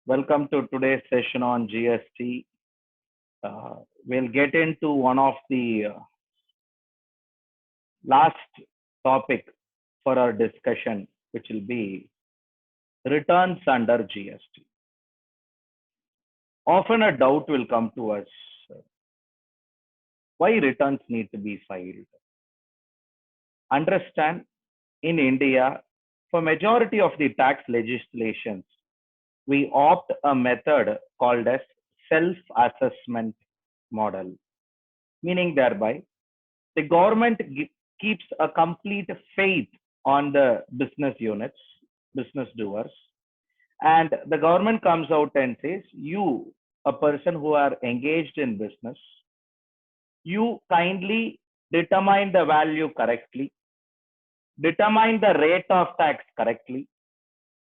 Welcome to today's session on GST. We'll get into one of the last topic for our discussion, which will be returns under GST. Often a doubt will come to us, why returns need to be filed. Understand, in India, for majority of the tax legislations, we opt a method called as self-assessment model, meaning thereby the government keeps a complete faith on the business units, business doers, and the government comes out and says, you, a person who are engaged in business, you kindly determine the value correctly, determine the rate of tax correctly,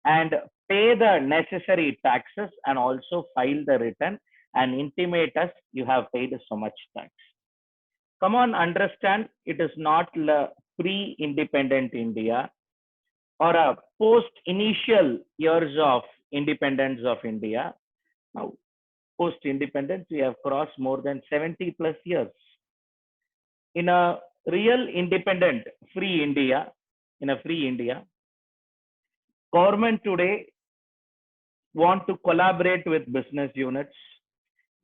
and pay the necessary taxes and also file the return and intimate us you have paid so much tax. Come on, understand, it is not pre-independent India or a post-initial years of independence of India. Now, post-independence, we have crossed more than 70 plus years. In a real independent, free India, in a free India, government today want to collaborate with business units.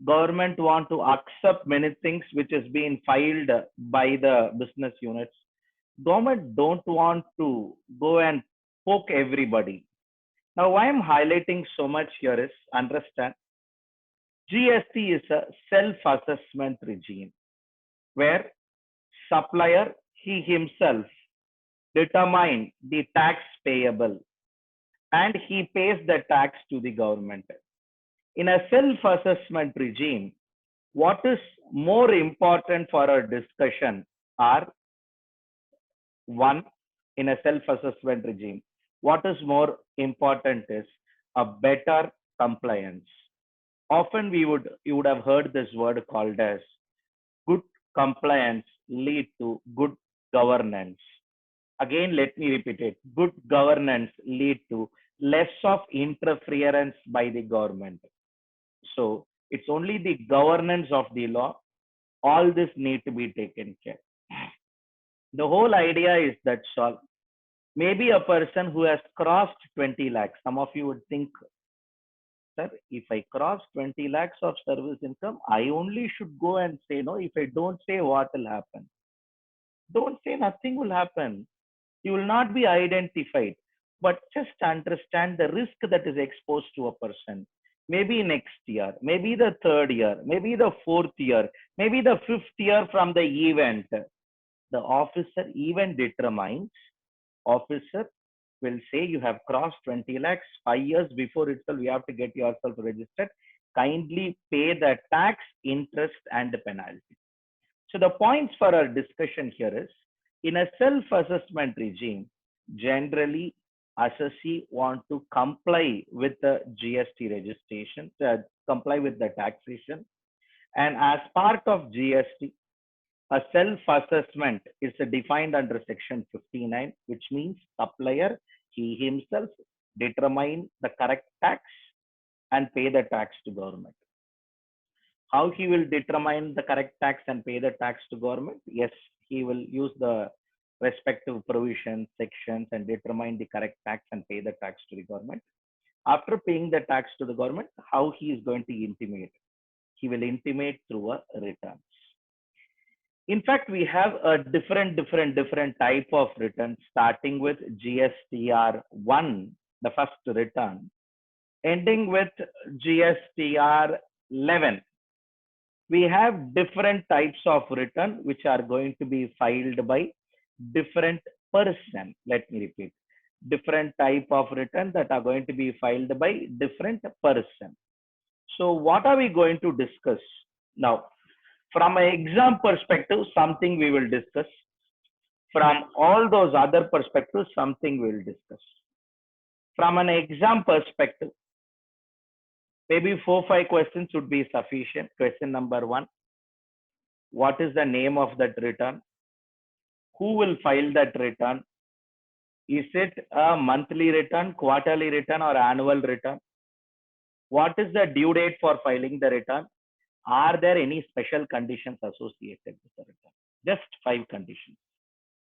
Government want to accept many things which is being filed by the business units. Government don't want to go and poke everybody. Now, why I'm highlighting so much here is understand GST is a self-assessment regime where supplier he himself determine the tax payable and he pays the tax to the government. In a self-assessment regime, what is more important for our discussion are one, in a self-assessment regime, what is more important is a better compliance. Often you would have heard this word called as good compliance lead to good governance. Again, let me repeat it. Good governance lead to less of interference by the government. So it's only the governance of the law. All this need to be taken care. The whole idea is that maybe a person who has crossed 20 lakhs, some of you would think, sir, if I cross 20 lakhs of service income, I only should go and say no. If I don't say, what will happen? Don't say, nothing will happen. You will not be identified. But just understand the risk that is exposed to a person. Maybe next year, maybe the third year, maybe the fourth year, maybe the fifth year from the event. The officer even determines, officer will say you have crossed 20 lakhs 5 years before itself, you have to get yourself registered. Kindly pay the tax, interest, and the penalty. So the points for our discussion here is, in a self-assessment regime, generally assessee want to comply with the GST registration, comply with the taxation. And as part of GST, a self-assessment is defined under section 59, which means supplier, he himself determine the correct tax and pay the tax to government. How he will determine the correct tax and pay the tax to government? Yes, he will use the respective provisions, sections, and determine the correct tax and pay the tax to the government. After paying the tax to the government, how he is going to intimate? He will intimate through a return. In fact, we have a different type of return, starting with GSTR 1, the first return, ending with GSTR 11. We have different types of return which are going to be filed by different person. Let me repeat. Different type of return that are going to be filed by different person. So what are we going to discuss now? From an exam perspective, something we will discuss. From all those other perspectives, something we will discuss. From an exam perspective, maybe 4-5 questions would be sufficient. Question number 1, what is the name of that return? Who will file that return? Is it a monthly return, quarterly return, or annual return? What is the due date for filing the return? Are there any special conditions associated with the return? Just 5 conditions.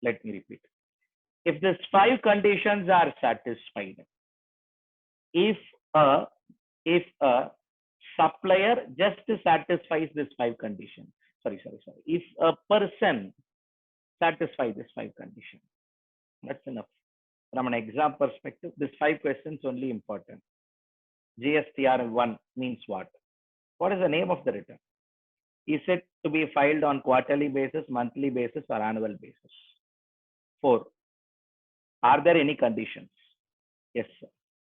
Let me repeat. If these 5 conditions are satisfied, if a if a supplier just satisfies these 5 conditions, sorry. If a person satisfies these 5 conditions, that's enough. From an exam perspective, these 5 questions only important. GSTR1 means what? What is the name of the return? Is it to be filed on quarterly basis, monthly basis, or annual basis? 4. Are there any conditions? Yes, sir.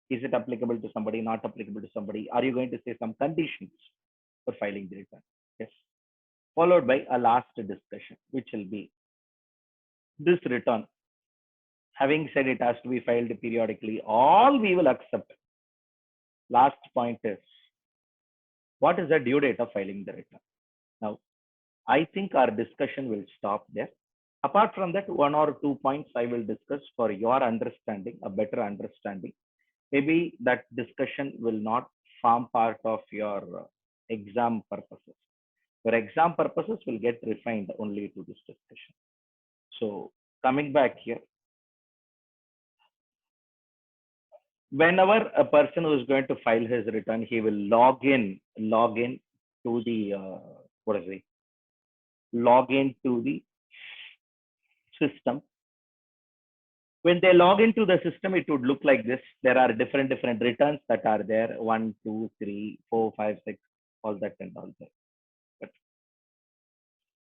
Is it applicable to somebody, not applicable to somebody? Are you going to say some conditions for filing the return? Yes. Followed by a last discussion, which will be this return. Having said it has to be filed periodically, all we will accept. Last point is, what is the due date of filing the return? Now, I think our discussion will stop there. Apart from that, 1 or 2 points I will discuss for your understanding, a better understanding. Maybe that discussion will not form part of your exam purposes. Your exam purposes will get refined only to this discussion. So coming back here, whenever a person who is going to file his return, he will log in to the log in to the system. When they log into the system, it would look like this. There are different returns that are there: 1, 2, 3, 4, 5, 6, all that and all that. But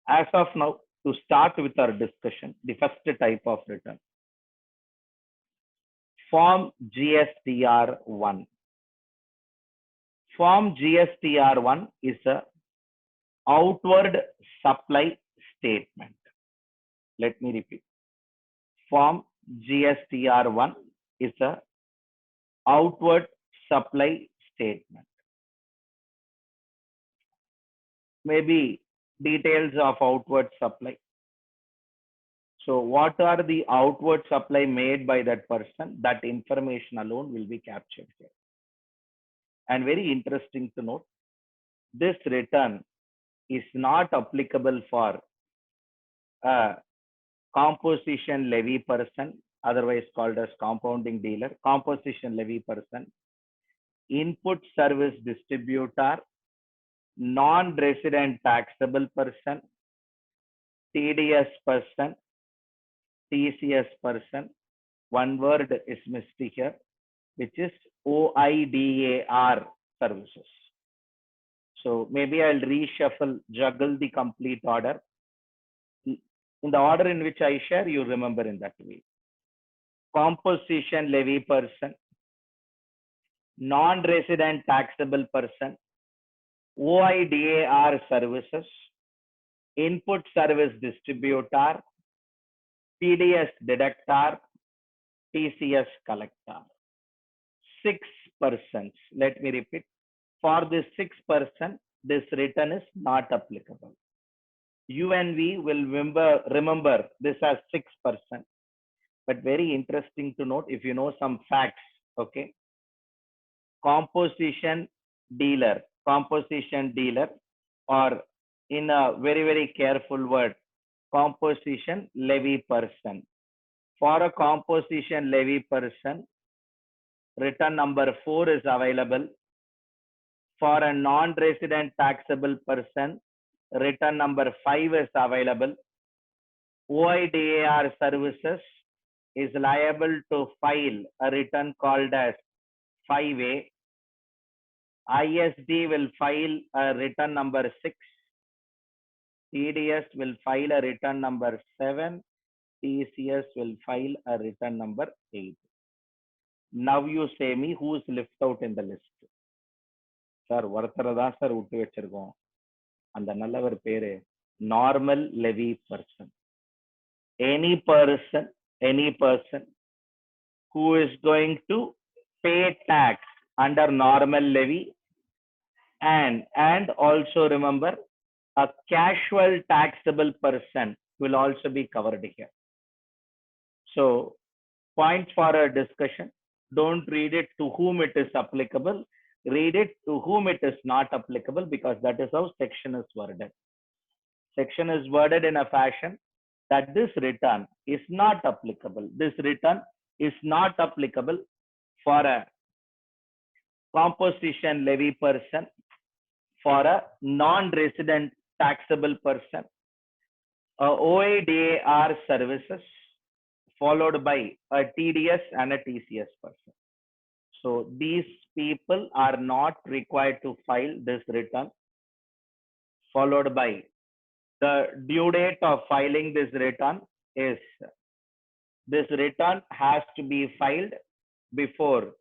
as of now, to start with our discussion, the first type of return, Form GSTR1. Form GSTR1 is a outward supply statement. Let me repeat. Form GSTR1 is a outward supply statement. Maybe details of outward supply. So what are the outward supply made by that person? That information alone will be captured here. And very interesting to note, this return is not applicable for a composition levy person, otherwise called as compounding dealer, composition levy person, input service distributor, non-resident taxable person, TDS person, TCS person. One word is missed here, which is OIDAR services. So maybe I'll reshuffle, juggle the complete order. In the order in which I share, you remember in that way. Composition levy person, non-resident taxable person, OIDAR services, input service distributor, TDS deductor, TCS collector. 6 persons. Let me repeat. For this 6 person, this return is not applicable. You and we will remember this as 6 person. But very interesting to note, if you know some facts, okay. Composition dealer, or in a very careful word, composition levy person. For a composition levy person, return number 4 is available. For a non-resident taxable person, return number 5 is available. OIDAR services is liable to file a return called as 5A. ISD will file a return number 6. TDS will file a return number 7. TCS will file a return number 8. Now you say me who is left out in the list. Sir, ஒருத்தரதான் sir விட்டு வச்சிருக்கோம். அந்த நல்லவர் பேரு normal levy person. Any person who is going to pay tax under normal levy, and also remember, a casual taxable person will also be covered here. So point for a discussion, don't read it to whom it is applicable, read it to whom it is not applicable, because that is how section is worded. Section is worded in a fashion that this return is not applicable. This return is not applicable for a composition levy person, for a non-resident taxable person, OADAR services, followed by a TDS and a TCS person. So these people are not required to file this return, followed by the due date of filing this return is, this return has to be filed before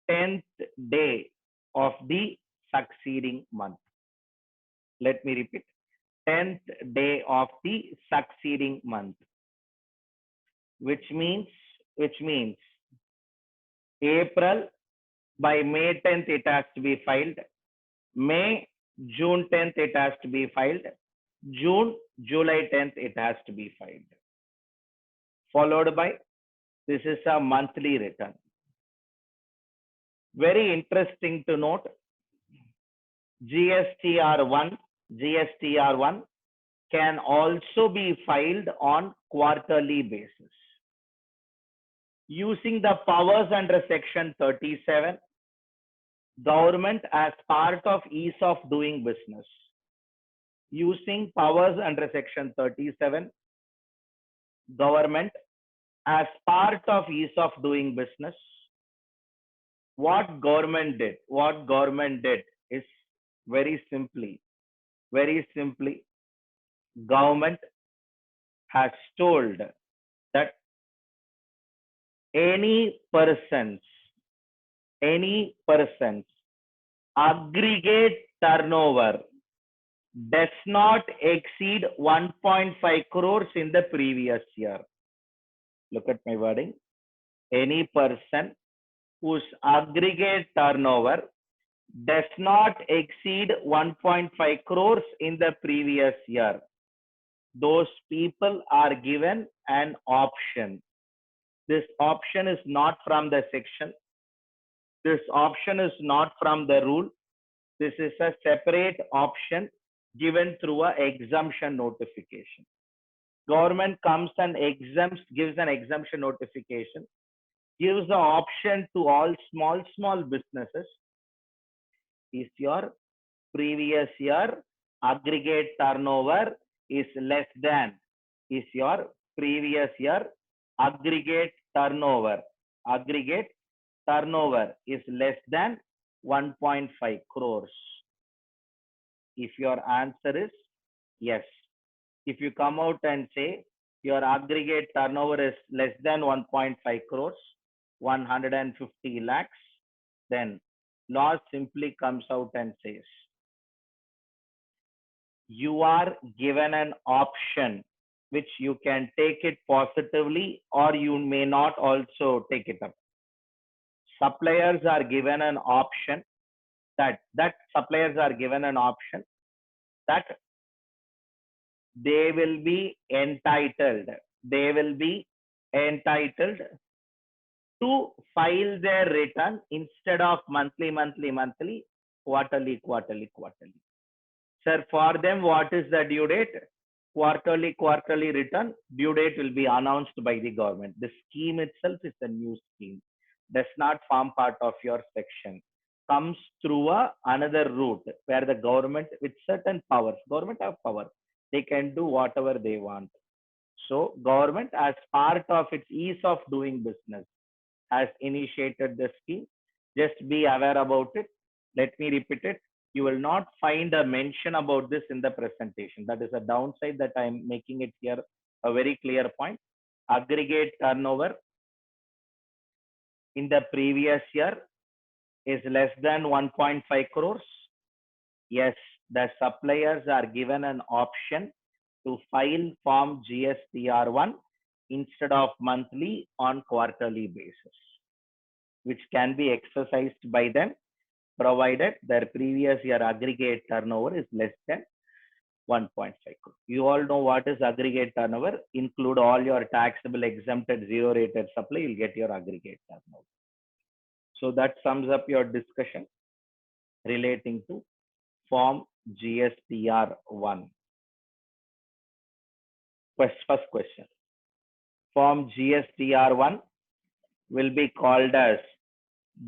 10th day of the succeeding month. Let me repeat, 10th day of the succeeding month, which means April, by May 10th it has to be filed, May, June 10th it has to be filed, June, July 10th it has to be filed, followed by, this is a monthly return. Very interesting to note, GSTR1 can also be filed on quarterly basis. Using the powers under section 37, government as part of ease of doing business. Using powers under section 37, government as part of ease of doing business, what government did is very simply, government has told that any person's aggregate turnover does not exceed 1.5 crores in the previous year. Look at my wording. Any person whose aggregate turnover does not exceed 1.5 crores in the previous year, those people are given an option. This option is not from the section. This option is not from the rule. This is a separate option given through a exemption notification. Government comes and gives an exemption notification, gives the option to all small businesses. Is your previous year aggregate turnover is less than, is your previous year aggregate turnover is less than 1.5 crores. If your answer is yes, if you come out and say your aggregate turnover is less than 1.5 crores, 150 lakhs, then law simply comes out and says, you are given an option which you can take it positively or you may not also take it up. Suppliers are given an option that they will be entitled to file their return instead of monthly, quarterly. Sir, for them, what is the due date? Quarterly return, due date will be announced by the government. The scheme itself is a new scheme, does not form part of your section, comes through another route where the government with certain powers, government have power, they can do whatever they want. So government as part of its ease of doing business has initiated the scheme. Just be aware about it. Let me repeat it. You will not find a mention about this in the presentation. That is a downside that I am making it here a very clear point. Aggregate turnover in the previous year is less than 1.5 crores. Yes, the suppliers are given an option to file form GSTR1 instead of monthly on quarterly basis, which can be exercised by them provided their previous year aggregate turnover is less than 1.5 crore. You all know what is aggregate turnover. Include all your taxable, exempted, zero rated supply, you'll get your aggregate turnover. So that sums up your discussion. relating to Form GSTR 1. First question. Form GSTR 1 will be called as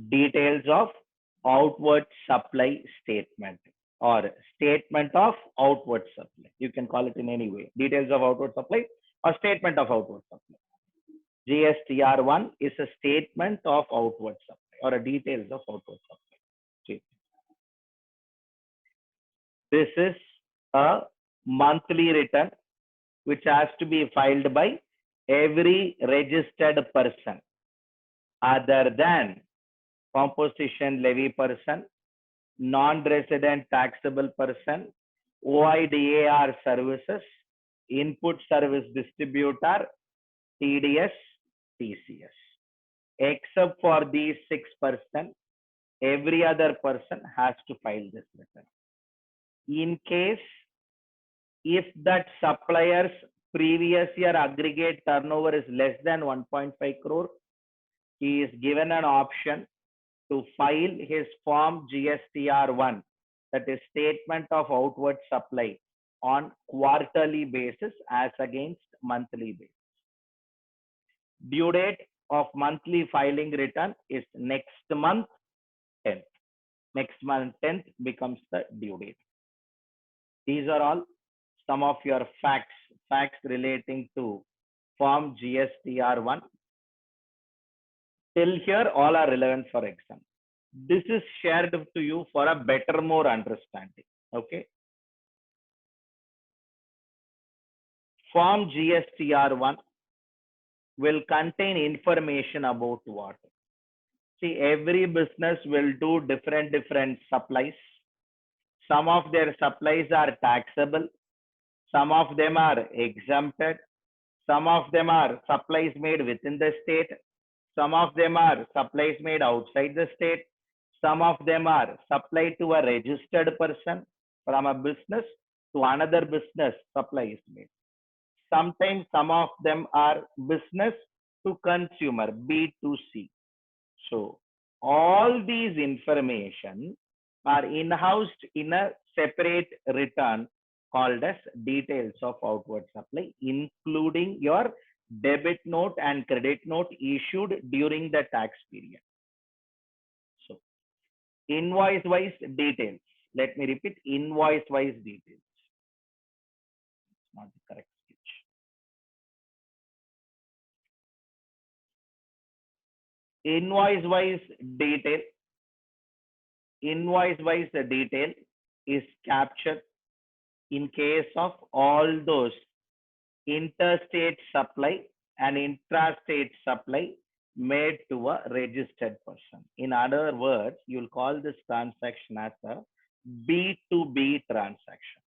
details of outward supply statement or statement of outward supply. You can call it in any way. Details of outward supply or statement of outward supply. GSTR1 is a statement of outward supply or a details of outward supply. This is a monthly return which has to be filed by every registered person other than composition levy person, non-resident taxable person, OIDAR services, input service distributor, TDS, TCS. Except for these 6%, every other person has to file this return. In case if that supplier's previous year aggregate turnover is less than 1.5 crore, he is given an option to file his Form GSTR1, that is statement of outward supply, on quarterly basis as against monthly basis. Due date of monthly filing return is next month 10th. Next month 10th becomes the due date. These are all some of your facts relating to Form GSTR1. Till here, all are relevant for exam. This is shared to you for a better, more understanding. Okay. Form GSTR1 will contain information about what? See, every business will do different supplies. Some of their supplies are taxable. Some of them are exempted. Some of them are supplies made within the state. Some of them are supplies made outside the state. Some of them are supplied to a registered person from a business to another business, supply is made. Sometimes some of them are business to consumer, B2C. So all these information are in-housed in a separate return called as details of outward supply, including your debit note and credit note issued during the tax period. So invoice wise details. Let me repeat, invoice wise details. It's not the correct speech. Invoice wise detail. Invoice wise detail is captured in case of all those interstate supply and intrastate supply made to a registered person. In other words, you'll call this transaction as a B2B transaction.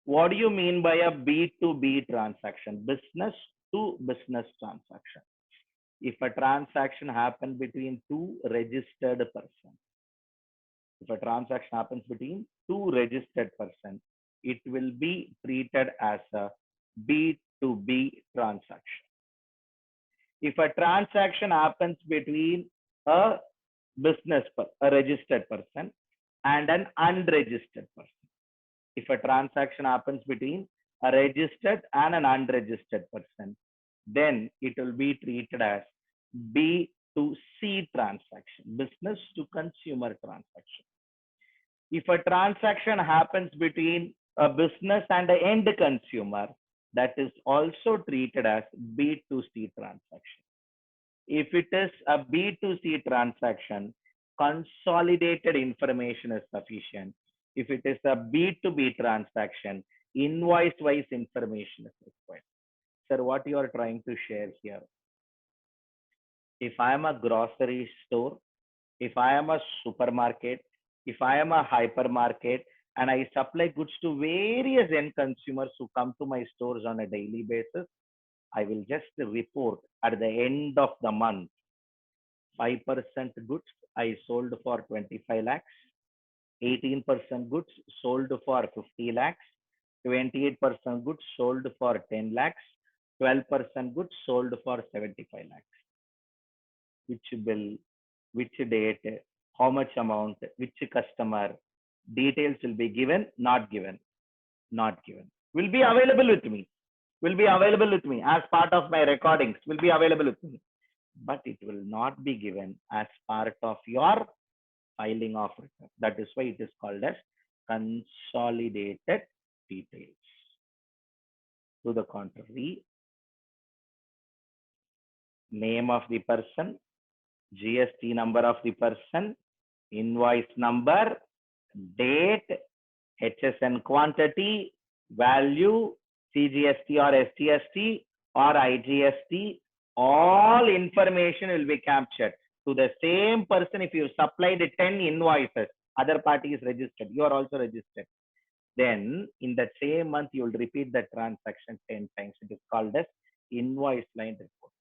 What do you mean by a B2B transaction? Business to business transaction. If a transaction happens between two registered persons, if a transaction happens between two registered persons, it will be treated as a B2B transaction. If a transaction happens between a business, a registered person, and an unregistered person, if a transaction happens between a registered and an unregistered person, then it will be treated as B2C transaction, business to consumer transaction. If a transaction happens between a business and an end consumer, that is also treated as B2C transaction. If it is a B2C transaction, consolidated information is sufficient. If it is a B2B transaction, invoice-wise information is required. Sir, what you are trying to share here? If I am a grocery store, if I am a supermarket, if I am a hypermarket, and I supply goods to various end consumers who come to my stores on a daily basis, I will just report at the end of the month, 5% goods I sold for 25 lakhs, 18% goods sold for 50 lakhs, 28% goods sold for 10 lakhs, 12% goods sold for 75 lakhs. Which bill, which date, how much amount, which customer, details will be given, not given, not given. Will be available with me. Will be available with me as part of my recordings. Will be available with me, but it will not be given as part of your filing of return. That is why it is called as consolidated details. To the contrary, name of the person, GST number of the person, invoice number, date, HSN quantity, value, CGST or SGST or IGST, all information will be captured to the same person. If you supplied 10 invoices, other party is registered, you are also registered. Then in that same month, you will repeat the transaction 10 times. It is called as invoice line report.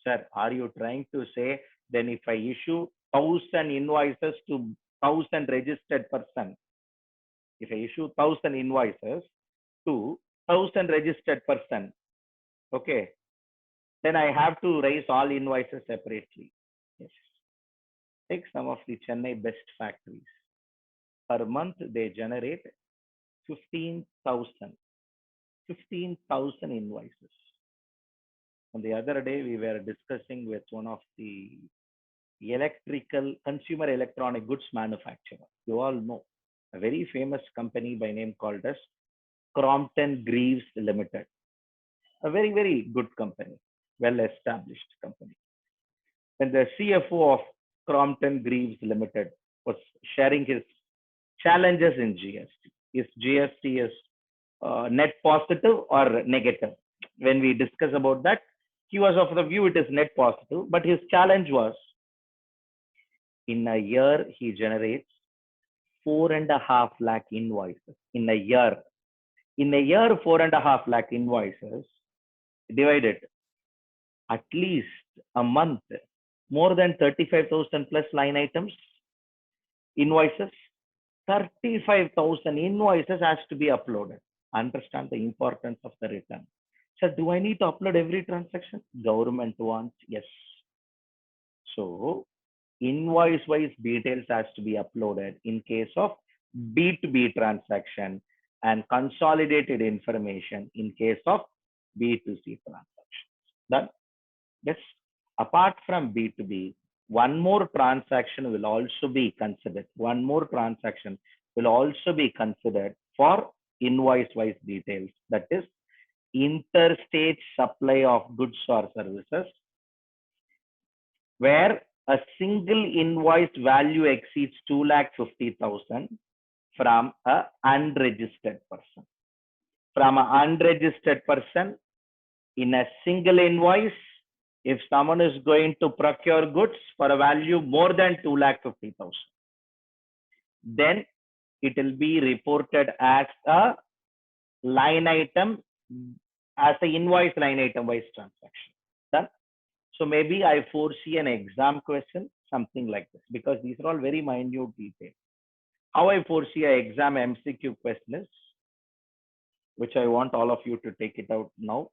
Sir, are you trying to say then if I issue 1,000 invoices to 1,000 registered person, if I issue 1,000 invoices to 1,000 registered person, okay, then I have to raise all invoices separately. Yes. Take some of the Chennai best factories. Per month, they generate 15,000 invoices. On the other day, we were discussing with one of the electrical consumer electronic goods manufacturer. You all know a very famous company by name called as Crompton Greaves Limited. A very, very good company, well established company. And the CFO of Crompton Greaves Limited was sharing his challenges in GST. Is GST is net positive or negative? When we discuss about that, he was of the view it is net positive, but his challenge was in a year he generates 4.5 lakh invoices. In a year, 4.5 lakh invoices divided at least a month, more than 35,000 plus line items, invoices, 35,000 invoices has to be uploaded. Understand the importance of the return. So do I need to upload every transaction? Government wants, yes. So invoice wise details has to be uploaded in case of B2B transaction and consolidated information in case of B2C transactions. Done? Yes. Apart from B2B, one more transaction will also be considered. One more transaction will also be considered for invoice wise details. That is interstate supply of goods or services, where a single invoice value exceeds 2,50,000 from a unregistered person. From an unregistered person, in a single invoice, if someone is going to procure goods for a value more than 2,50,000, then it will be reported as a line item, as an invoice line item wise transaction. Done? So maybe I foresee an exam question, something like this, because these are all very minute details. How I foresee an exam MCQ question is, which I want all of you to take it out now.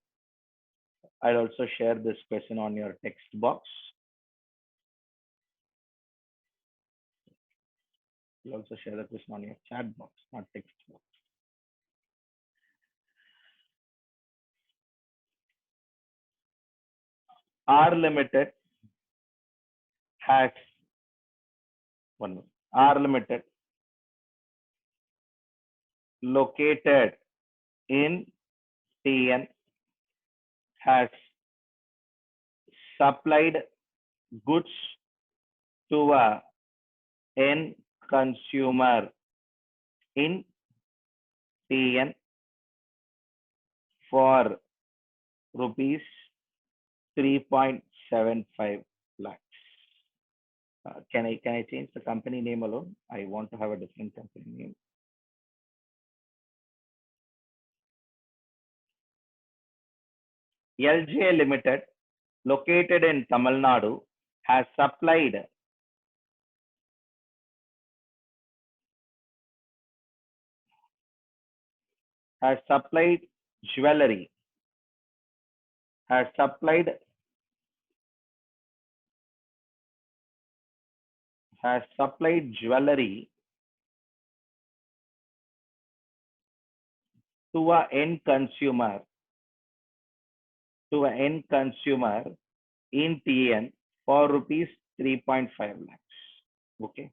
I'll also share this question on your text box. You'll also share the question on your chat box, not text box. R Limited has R Limited located in TN has supplied goods to a end consumer in TN for rupees 3.75 lakhs. Can I change the company name alone? I want to have a different company name. LJ Limited, located in Tamil Nadu, has supplied jewelry, has supplied has supplied jewelry to a end consumer in TN for rupees 3.5 lakhs. Okay.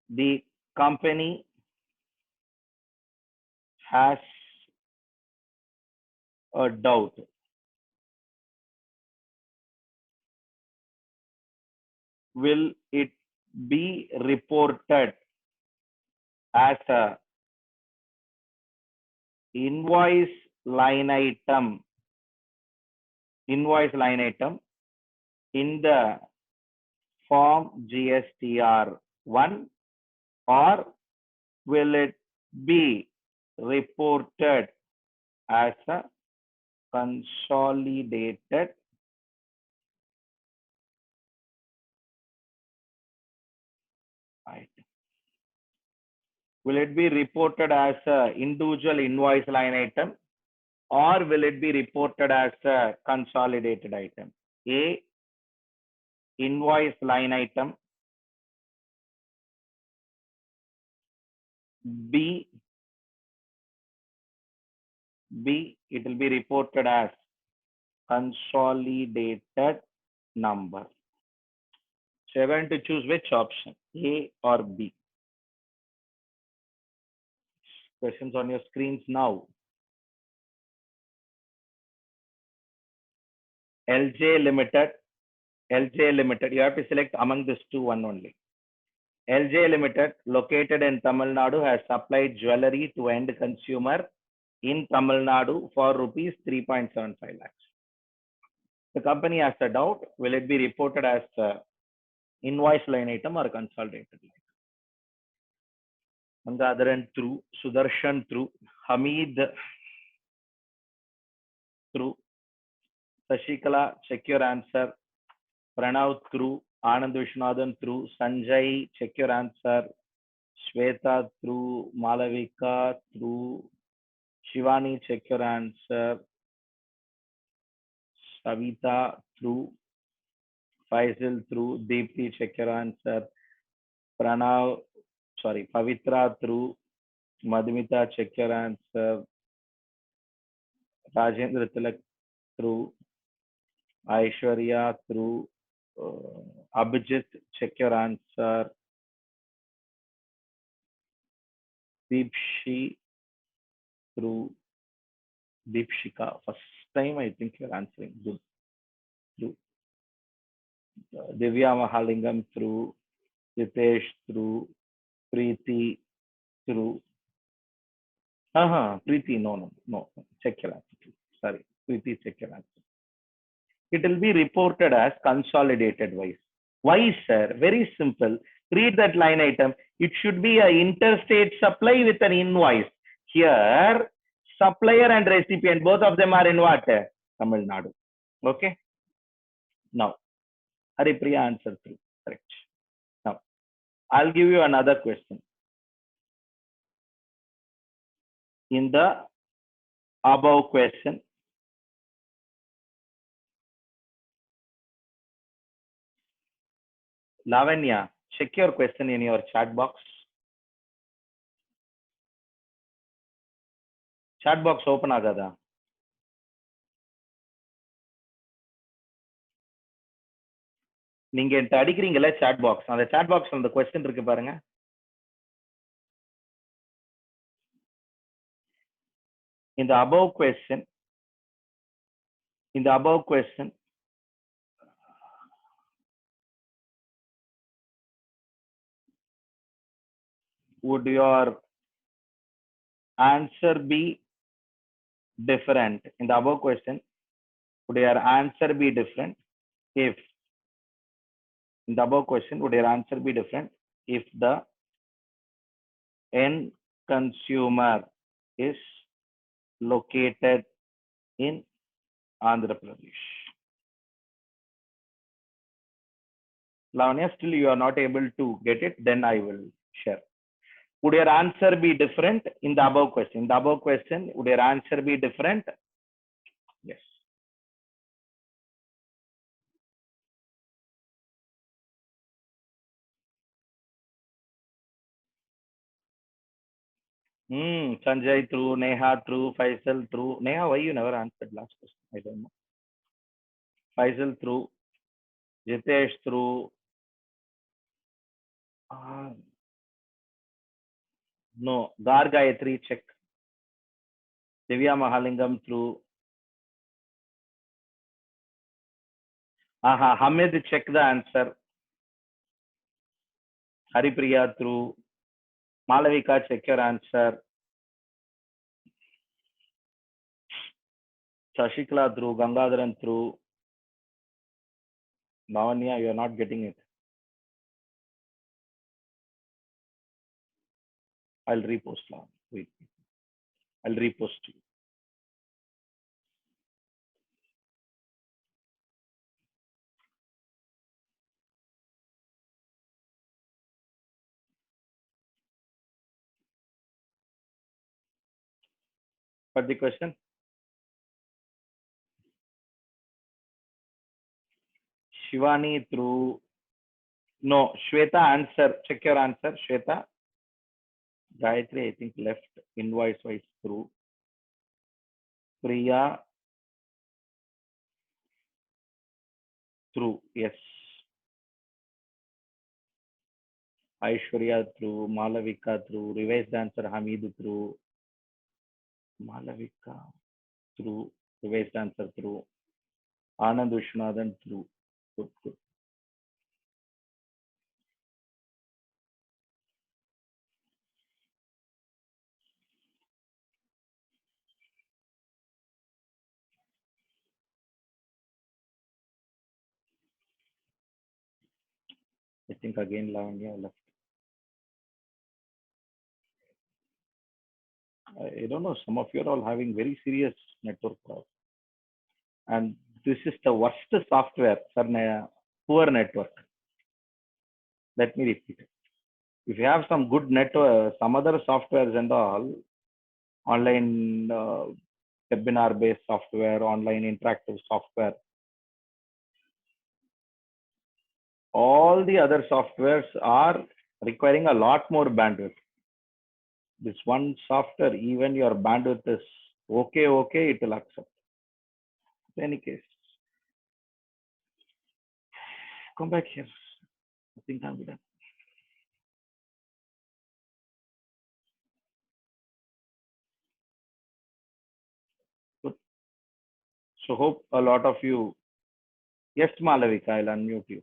The company has a doubt. Will it be reported as a invoice line item in the form GSTR 1, or will it be reported as a consolidated item? Will it be reported as a individual invoice line item, or will it be reported as a consolidated item? A, invoice line item. B, it will be reported as consolidated number. So you're going to choose which option, A or B. Questions on your screens now. LJ Limited, you have to select among these two one only. LJ Limited, located in Tamil Nadu, has supplied jewelry to end consumer in Tamil Nadu for rupees 3.75 lakhs. The company has a doubt, will it be reported as invoice line item or consolidated line? Gangadharan through, Sudarshan through, Hamid through, Sashikala, check your answer. Pranav through, Anand Vishwanathan through, Sanjay, check your answer. Shweta through, Malavika through, Shivani, check your answer. Savita through, Faisal through, Deepthi, check your answer. Pavitra through, Madhumita, check your answer. Rajendra Tilak through, Aishwarya through, Abhijit, check your answer. Deepshi through, Deepshika. First time I think you're answering. Good. Through. Divya Mahalingam through, Ritesh through, Preeti through. Preeti, no. Check your answer. Sorry, Preeti, check your answer. It will be reported as consolidated wise. Why, sir? Very simple. Read that line item. It should be an interstate supply with an invoice. Here, supplier and recipient, both of them are in what? Tamil Nadu. Okay. Now, Haripriya answer through. Correct. Now, I'll give you another question. In the above question, Lavanya, check your question in your chat box. Chat box open agada. நீங்க என்கிட்ட அடிக்கிறீங்கல்ல chat box, அந்த chat box அந்த question இருக்கு பாருங்க. In the above question, would your answer be different? In the above question, would your answer be different if in the above question, would your answer be different if the end consumer is located in Andhra Pradesh? Lavanya, still you are not able to get it, then I will share. Would your answer be different in the above question? In the above question, would your answer be different? Yes. Sanjay true, Neha true, Faisal true. Neha, why you never answered last question? I don't know. Faisal true, Jitesh true. No, Gar Gayatri check. Divya Mahalingam through. Hamid check the answer. Haripriya through. Malavika check your answer. Shashikla through. Gangadharan through. Lavanya, you are not getting it. I'll repost now. Wait. I'll repost you. What's the question? Shivani through. No, Shweta answer. Check your answer, Shweta. Gayatri, I think left invoice wise through. Priya through. Yes. Aishwarya through. Malavika through. Revised answer Hamid through. Malavika through. Revised answer through. Anand Vishwanathan through. Good, good. I think again Lavanya left. I don't know. Some of you are all having very serious network problems. And this is the worst software for poor network. Let me repeat it. If you have some good network, some other softwares and all, online webinar based software, online interactive software, all the other softwares are requiring a lot more bandwidth. This one software, even your bandwidth is okay, it will accept. In any case, come back here. I think I'm done. Good. So hope a lot of you. Yes, Malavika, I'll unmute you.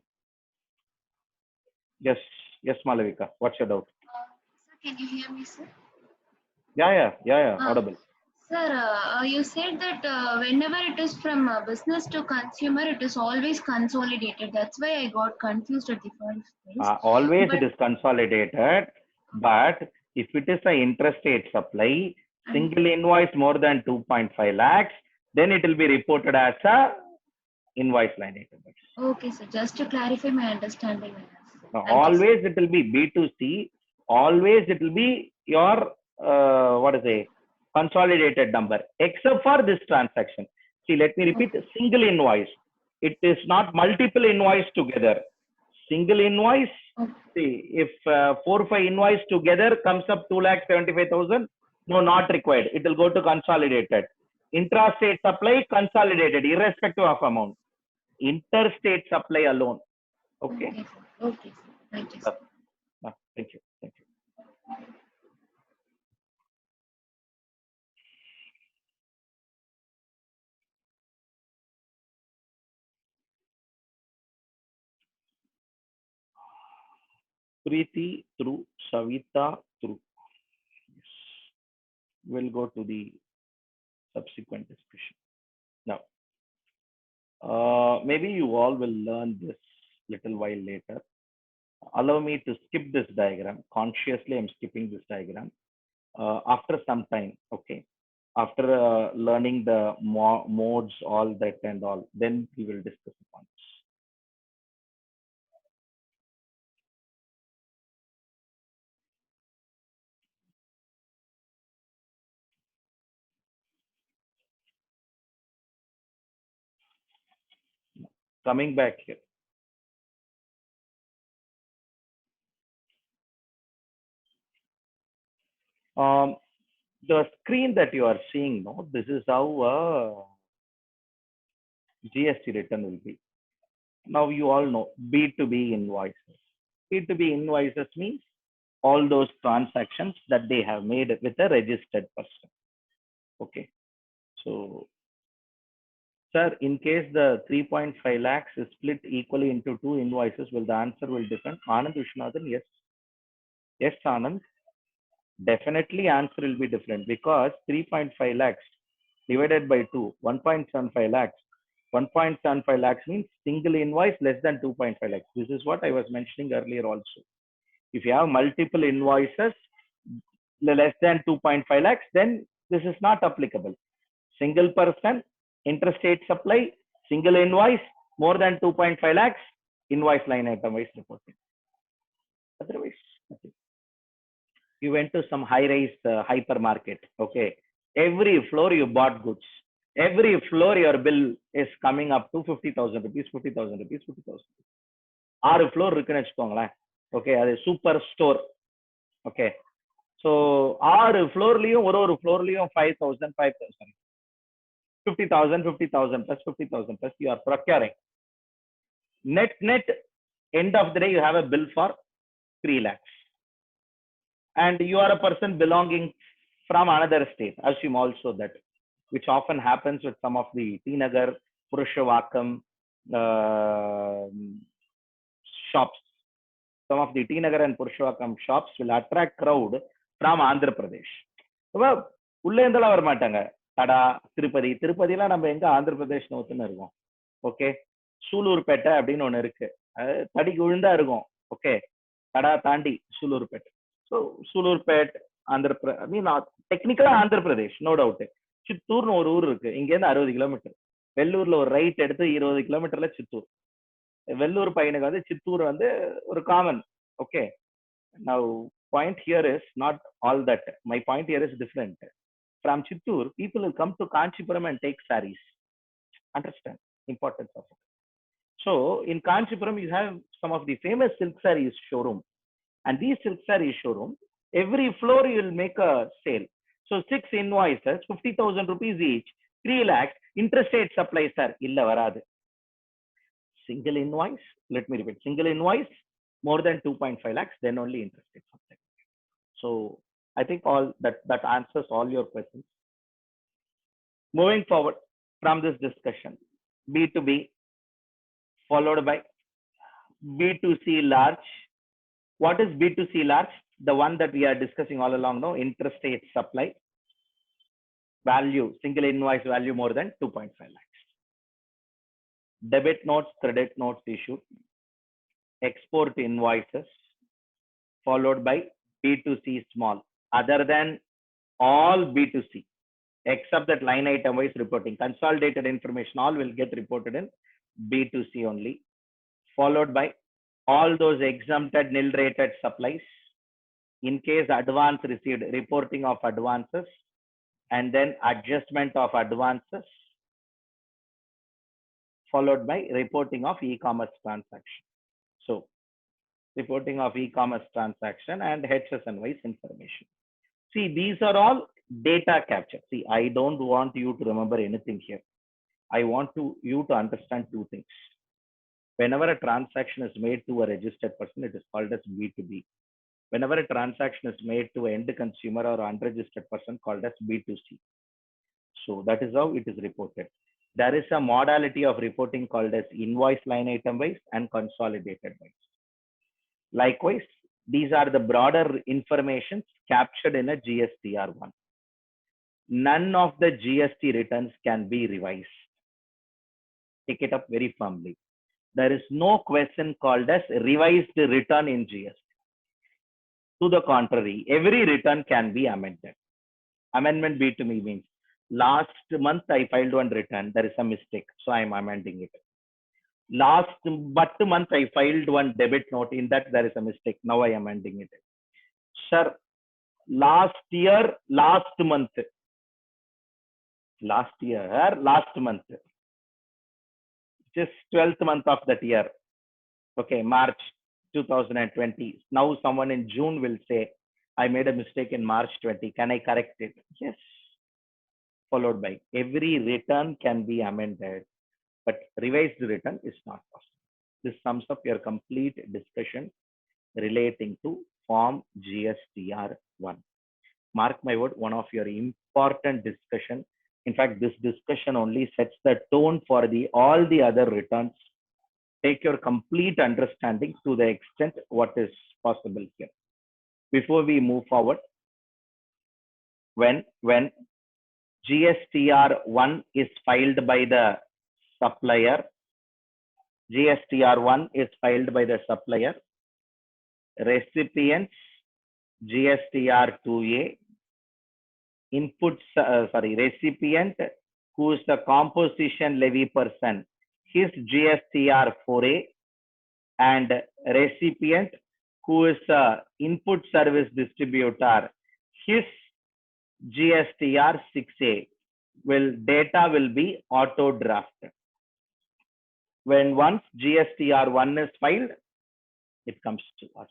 Yes, Malavika. What's your doubt? Sir, can you hear me, sir? Yeah. Audible. Sir, you said that whenever it is from business to consumer, it is always consolidated. That's why I got confused at the first place. Always it is consolidated, but if it is an interstate supply, single invoice more than 2.5 lakhs, then it will be reported as a invoice line item. Okay, sir. Just to clarify my understanding. Always it will be B2C. Always it will be your consolidated number, except for this transaction. See, let me repeat: single invoice. It is not multiple invoice together. Single invoice. See, if 4-5 invoice together comes up 2,75,000, no, not required. It will go to consolidated. Intrastate supply consolidated, irrespective of amount. Interstate supply alone. Okay. Okay. Thank you. Sir. Thank you. Preeti through, Savita through. Yes. We'll go to the subsequent discussion. Now, maybe you all will learn this little while later. Allow me to skip this diagram. Consciously, I'm skipping this diagram. After some time, okay. After learning the modes, all that and all, then we will discuss upon this. Coming back here. The screen that you are seeing, no, this is how GST return will be. Now you all know B2B invoices. B2B invoices means all those transactions that they have made with a registered person. Okay. So, sir, in case the 3.5 lakhs is split equally into two invoices, will the answer will depend? Anand Vishwanathan, yes. Yes, Anand. Definitely answer will be different because 3.5 lakhs divided by 2, 1.75 lakhs. 1.75 lakhs means single invoice less than 2.5 lakhs. This is what I was mentioning earlier also. If you have multiple invoices less than 2.5 lakhs, then this is not applicable. Single person, interstate supply, single invoice, more than 2.5 lakhs, invoice line item wise reporting. Otherwise, nothing. You went to some high-rise hypermarket. Okay, every floor you bought goods. Every floor your bill is coming up to 50,000 rupees, 50,000 rupees, 50,000. 6 floor இருக்குன்னு வச்சுக்கோங்களேன். Okay, அது super store. Okay, so 6 ஃப்ளோர்லயும் ஒரு ஃப்ளோர்லயும் 5,000, 5,000, 50,000, 50,000 plus 50,000 plus you are procuring. Net, end of the day, you have a bill for 3 lakhs. And you are a person belonging from another state. Assume also that, which often happens with some of the T Nagar, Purushavakkam shops. Some of the T Nagar and Purushavakkam shops will attract crowd from Andhra Pradesh. உள்ள இருந்தாலும் வர மாட்டாங்க. தடா, திருப்பதிலாம் நம்ம எங்க ஆந்திர பிரதேஷ் நோத்துன்னு இருக்கோம். Okay, Sullurpeta அப்படின்னு ஒண்ணு இருக்கு, தடிக்கு விழுந்தா இருக்கும். ஓகே, தடா தாண்டி சூலூர்பேட்டை. ஸோ சூலூர்பேட் ஐ மீன் டெக்னிக்கலா ஆந்திர பிரதேஷ், நோ டவுட். சித்தூர்னு ஒரு ஊர் இருக்கு, இங்கேருந்து 60 கிலோமீட்டர். வெள்ளூர்ல ஒரு ரைட் எடுத்து 20 கிலோமீட்டர்ல சித்தூர். வெள்ளூர் பையனுக்கு வந்து சித்தூர் வந்து ஒரு common. Okay, now point here is not all that. My point here is different. From Chittoor, people will come to Kanchipuram and take sarees. Understand importance of it. So in Kanchipuram, you have some of the famous silk sarees showroom, and these silk sarees showroom, every floor you will make a sale. So 6 invoices, 50,000 rupees each, 3 lakhs. Interstate supply, sir, illa varadu. Single invoice, let me repeat, single invoice more than 2.5 lakhs, then only interstate supply. So I think all that answers all your questions. Moving forward from this discussion, B2B followed by B2C large. What is B2C large? The one that we are discussing all along now, interstate supply, value, single invoice value more than 2.5 lakhs. Debit notes, credit notes issued, export invoices, followed by B2C small. Other than all B2C, except that line item wise reporting, consolidated information, all will get reported in B2C only, followed by all those exempted nil rated supplies. In case advance received, reporting of advances, and then adjustment of advances, followed by reporting of e-commerce transaction. So reporting of e-commerce transaction and HSN-wise information. See, these are all data capture. See, I don't want you to remember anything here. I want you to understand 2 things. Whenever a transaction is made to a registered person, it is called as B2B. Whenever a transaction is made to an end consumer or unregistered person, called as B2C. So that is how it is reported. There is a modality of reporting called as invoice line item wise and consolidated wise. Likewise, these are the broader information captured in a GSTR1. None of the GST returns can be revised. Take it up very firmly. There is no question called as revised return in GST. To the contrary, every return can be amended. Amendment B to me means last month I filed one return, there is a mistake, so I am amending it. Last month I filed one debit note, in that there is a mistake, now I am amending it. Sir, last year, last month, last month, just 12th month of that year. Okay, March 2020. Now someone in June will say, I made a mistake in March 20. Can I correct it? Yes. Followed by every return can be amended, but revised return is not possible. This sums up your complete discussion relating to Form GSTR 1. Mark my word, one of your important discussion. In fact, this discussion only sets the tone for all the other returns. Take your complete understanding to the extent what is possible here. Before we move forward, when GSTR 1 is filed by the supplier, GSTR 1 is filed by the supplier, recipients GSTR 2A, recipient who is the composition levy person, his GSTR 4A, and recipient who is the input service distributor, his GSTR 6A data will be auto drafted. When once GSTR 1 is filed, it comes to us.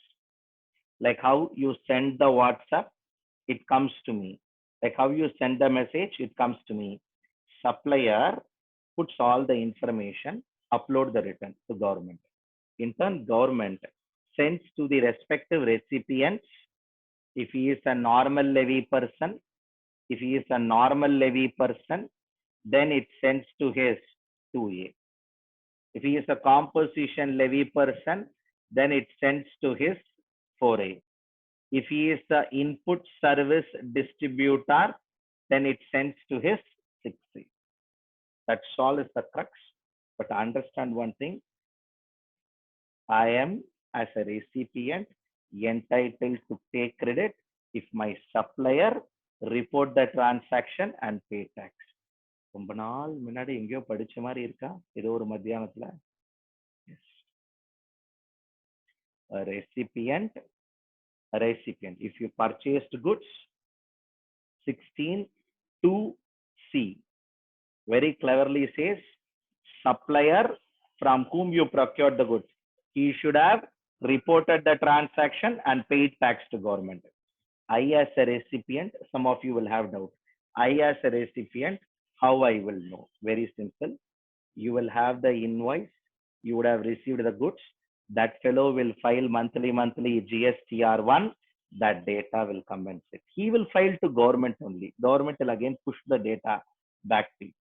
Like how you send the WhatsApp, it comes to me. Like how you send the message, it comes to me. Supplier puts all the information, upload the return to government. In turn, government sends to the respective recipients. If he is a normal levy person, then it sends to his 2A. If he is a composition levy person, then it sends to his 4A. If he is the input service distributor, then it sends to his 6A. That's all is the crux. But understand one thing, I am as a recipient entitled to take credit if my supplier report the transaction and pay tax. ரொம்ப நாள் முன்னாடி எங்கேயோ படிச்ச மாதிரி இருக்கா ஏதோ ஒரு மத்தியானத்துல. A recipient, if you purchased goods, 16(2)(c) very cleverly says supplier from whom you procured the goods, he should have reported the transaction and paid tax to government. I as a recipient, some of you will have doubt. I as a recipient, how I will know? Very simple. You will have the invoice. You would have received the goods. That fellow will file monthly GSTR 1. That data will come and sit. He will file to government only. Government will again push the data back to you.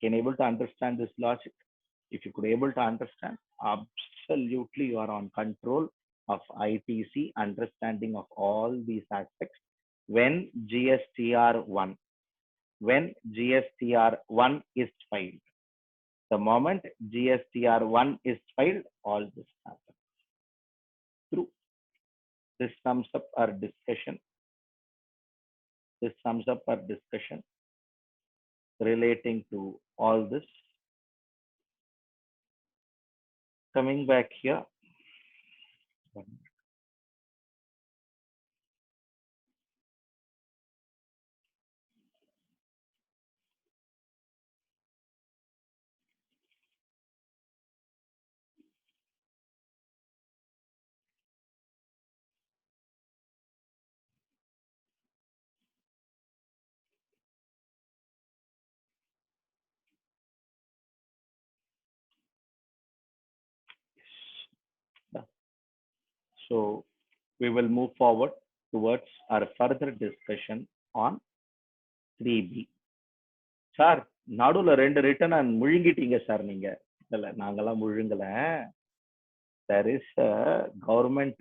Can you able to understand this logic? If you could able to understand, absolutely you are on control of ITC, understanding of all these aspects. When GSTR 1 is filed, the moment GSTR 1 is filed, all this happens. True. This sums up our discussion. Relating to all this. Coming back here. So we will move forward towards our further discussion on 3B. Sir நடுவுல 2 return முழுங்கிட்டீங்க sir நீங்க. இல்ல நாங்கெல்லாம் முழுங்கல. There is a government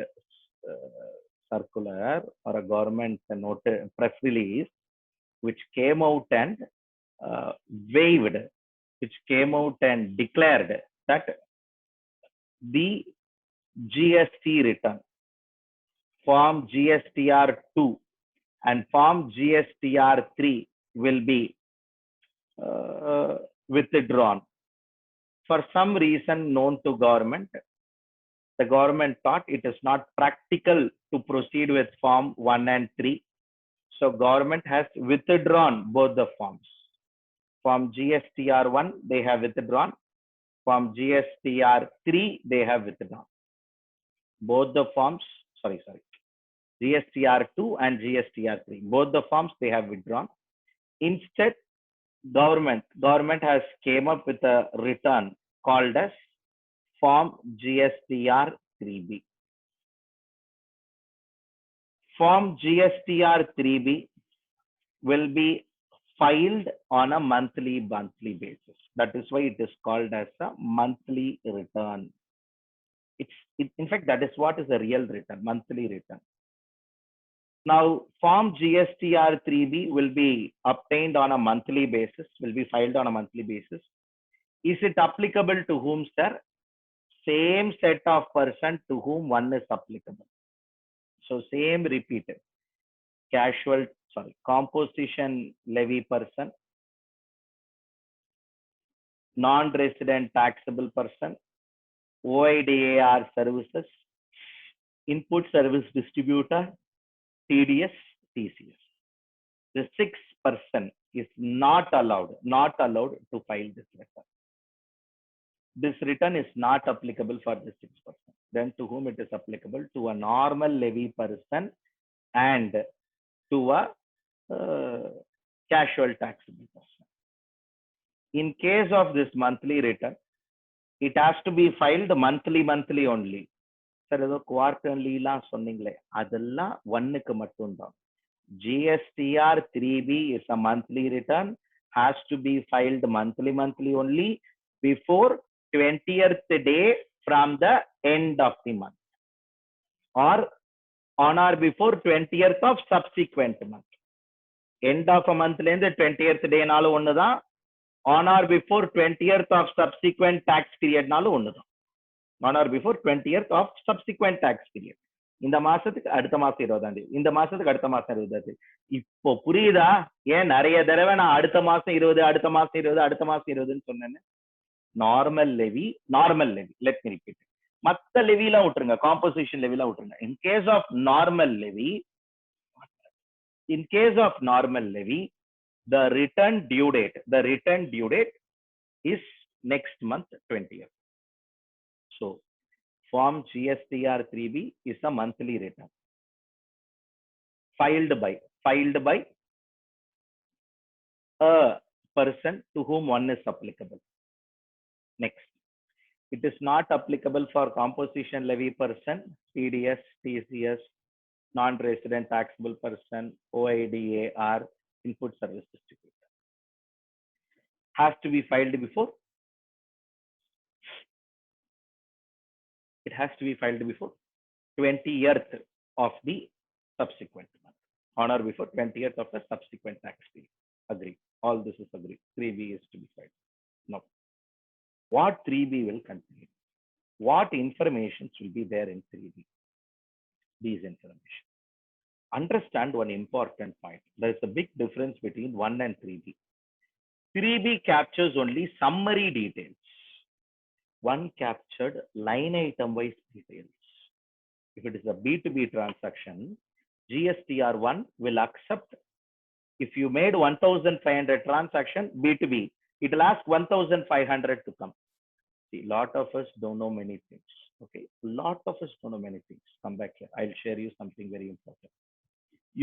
circular or a government note press release which came out and declared that the GST return, Form GSTR 2 and Form GSTR 3 will be withdrawn. For some reason known to government, the government thought it is not practical to proceed with Form 1 and 3. So government has withdrawn both the forms. Form GSTR 1, they have withdrawn. Form GSTR 3, they have withdrawn. Both the forms, sorry, GSTR 2 and GSTR 3, both the forms they have withdrawn. Instead, government has came up with a return called as Form GSTR 3B. Form GSTR 3B will be filed on a monthly basis. That is why it is called as a monthly return. In fact, that is what is a real return, monthly return. Now, Form GSTR 3B will be obtained on a monthly basis, will be filed on a monthly basis. Is it applicable to whom, sir? Same set of person to whom one is applicable. So same repeated. Composition levy person, non-resident taxable person, OIDAR services, input service distributor, TDS, TCS. The 6% is not allowed to file this return. This return is not applicable for the 6%. Then to whom it is applicable? To a normal levy person and to a casual taxable person. In case of this monthly return, it has to be filed monthly only. Sir, quarterly la sonningale adella 1 க்கு மட்டும் தான். GSTR 3B is a monthly return, has to be filed monthly only before 20th day from the end of the month, or on or before 20th of subsequent month. End of a month lend 20th day nalu onnu dhaan, on or before 20th of subsequent tax period nalu onnu dhaan. On or before 20th of subsequent tax period. இந்த மாசத்துக்கு அடுத்த மாசம் 20ஆம் தேதி, இந்த மாசத்துக்கு அடுத்த மாசம் 20ஆம் தேதி. இப்போ புரியுதா ஏன் நிறைய தடவை நான் அடுத்த மாசம் 20 அடுத்த மாசம் 20 அடுத்த மாசம் 20ன்னு சொன்னேன்னு? Normal levy let me repeat. மத்த லெவிலாம் விட்டுருங்க, காம்போசிஷன் லெவிலாம் விட்டுருங்க. In case of normal levy, the return due date is next month 20th. So Form GSTR 3B is a monthly return filed by a person to whom one is applicable. Next, it is not applicable for composition levy person, TDS, TCS, non-resident taxable person, OIDAR, input service distributor. Has to be filed before. It has to be filed before 20th of the subsequent month, on or before 20th of the subsequent tax period. Agree. All this is agreed. 3B is to be filed. Now, what 3B will contain? What information will be there in 3B? These information. Understand one important point. There is a big difference between 1 and 3B. 3B captures only summary details. 1 captured line item wise details. If it is a B2B transaction, GSTR 1 will accept. If you made 1,500 transaction B2B, it will ask 1,500 to come. See, lot of us don't know many things. Okay, lot of us don't know many things. Come back here. I'll share you something very important.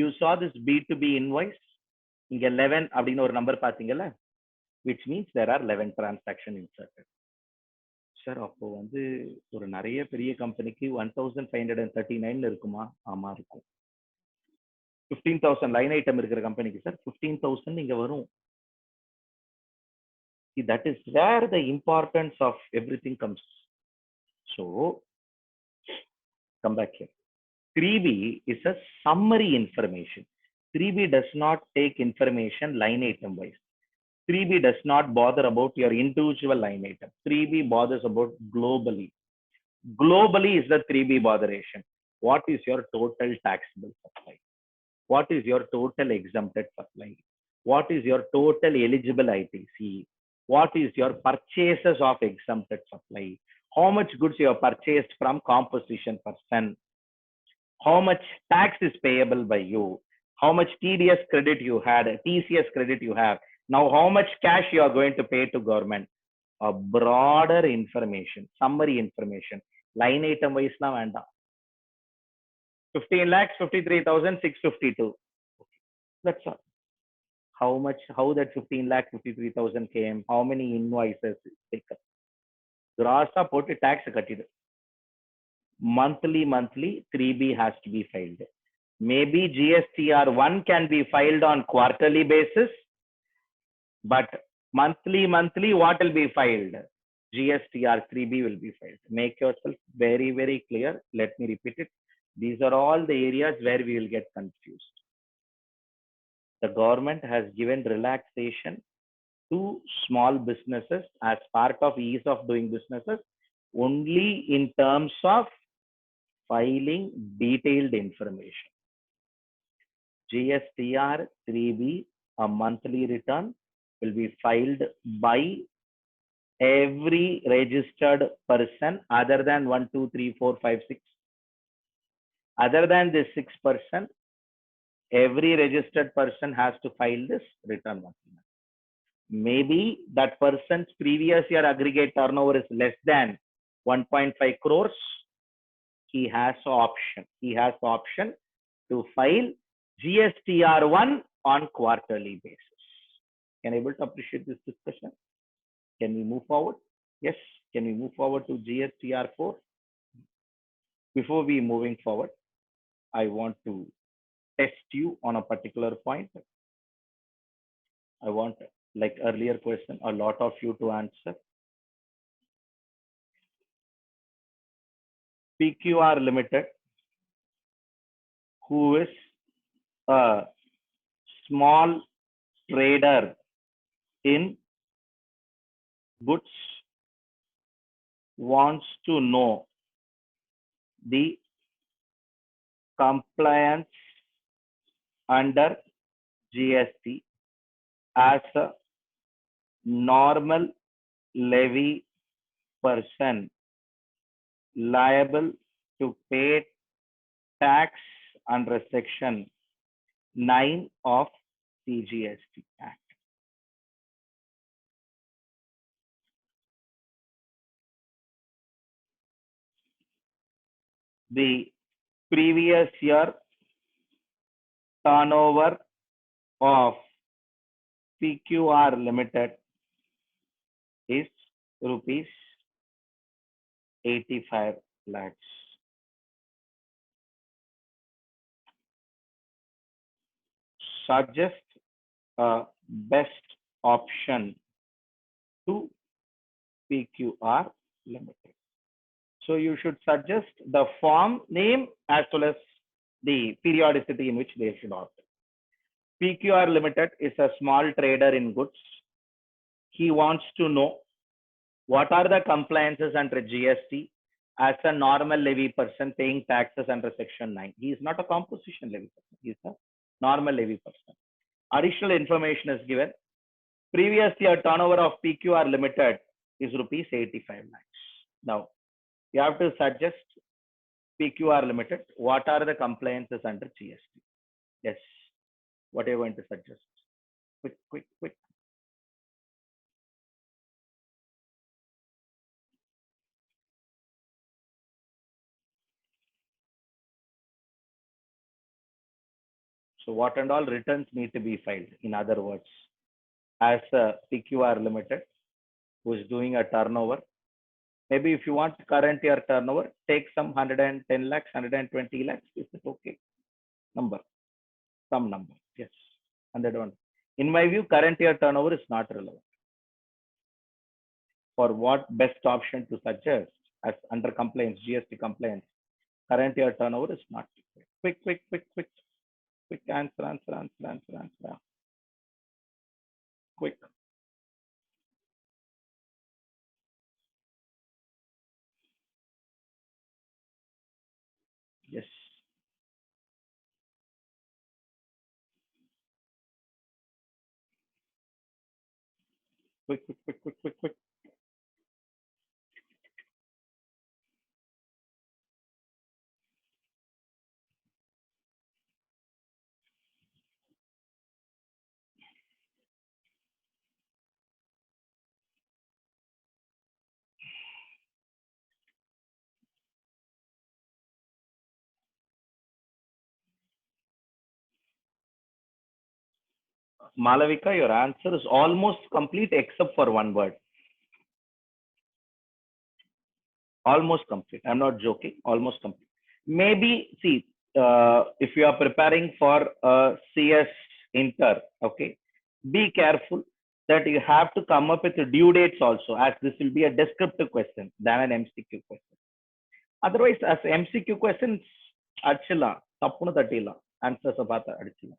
You saw this B2B invoice. Inga 11 அப்படின ஒரு number பாத்தீங்கல, which means there are 11 transactions inserted. சார் அப்போ வந்து ஒரு நிறைய பெரிய கம்பெனிக்கு 1539 இருக்குமா? ஆமா இருக்கும். 15,000 லைன் ஐட்டம் இருக்கிற கம்பெனிக்கு சார் 15,000 இங்க வரும். That is where the importance of everything comes. So come back here. 3B is a summary information. 3B does not take information line item wise. 3B does not bother about your individual line item. 3B bothers about globally. Globally is the 3B botheration. What is your total taxable supply? What is your total exempted supply? What is your total eligible ITC? What is your purchases of exempted supply? How much goods you have purchased from composition person? How much tax is payable by you? How much TDS credit you had, TCS credit you have? Now, how much cash you are going to pay to government? a broader information, summary information. Line item wise na vanda. 15 lakhs, 53,652. That's all. How much, how that 15 lakh 53,000 came, how many invoices taken. Gross put tax cutted. Monthly 3B has to be filed. Maybe GSTR 1 can be filed on quarterly basis, but monthly what will be filed? GSTR 3B will be filed. Make yourself very clear. Let me repeat it. These are all the areas where we will get confused. The government has given relaxation to small businesses as part of ease of doing businesses only in terms of filing detailed information. GSTR 3B, a monthly return, will be filed by every registered person other than 1, 2, 3, 4, 5, 6. Other than this 6%, every registered person has to file this return monthly. Maybe that person's previous year aggregate turnover is less than 1.5 crores. He has option. He has option to file GSTR 1 on quarterly basis. Can you able to appreciate this discussion? Can we move forward? Yes. Can we move forward to GSTR 4? Before we moving forward, I want to test you on a particular point. I want, like earlier question, a lot of you to answer. PQR Limited, who is a small trader in goods, wants to know the compliance under GST as a normal levy person liable to pay tax under section 9 of CGST Act. The previous year turnover of PQR Limited is rupees 85 lakhs. Suggest a best option to PQR Limited. So you should suggest the form name as well as the periodicity in which they should opt. PQR Limited is a small trader in goods. He wants to know what are the compliances under GST as a normal levy person paying taxes under section 9. He is not a composition levy person. He is a normal levy person. Additional information is given. Previous year turnover of PQR Limited is rupees 85 lakhs. Now, you have to suggest PQR Limited, what are the compliances under GST? Yes. What are you going to suggest? Quick. So what and all returns need to be filed? In other words, as a PQR Limited who is doing a turnover, maybe if you want current year turnover, take some 110 lakhs, 120 lakhs. Is it okay? Number, some number. Yes. 101. In my view, current year turnover is not relevant. For what best option to suggest as under compliance, GST compliance, current year turnover is not quick. Quick answer. Quick. Yes. Quick. Malavika, your answer is almost complete except for one word. Almost complete. I'm not joking. Almost complete. Maybe, see, if you are preparing for a CS inter, okay, be careful that you have to come up with the due dates also, as this will be a descriptive question than an MCQ question. Otherwise, as MCQ questions, achila, tappunu tattila, answers apata adichila.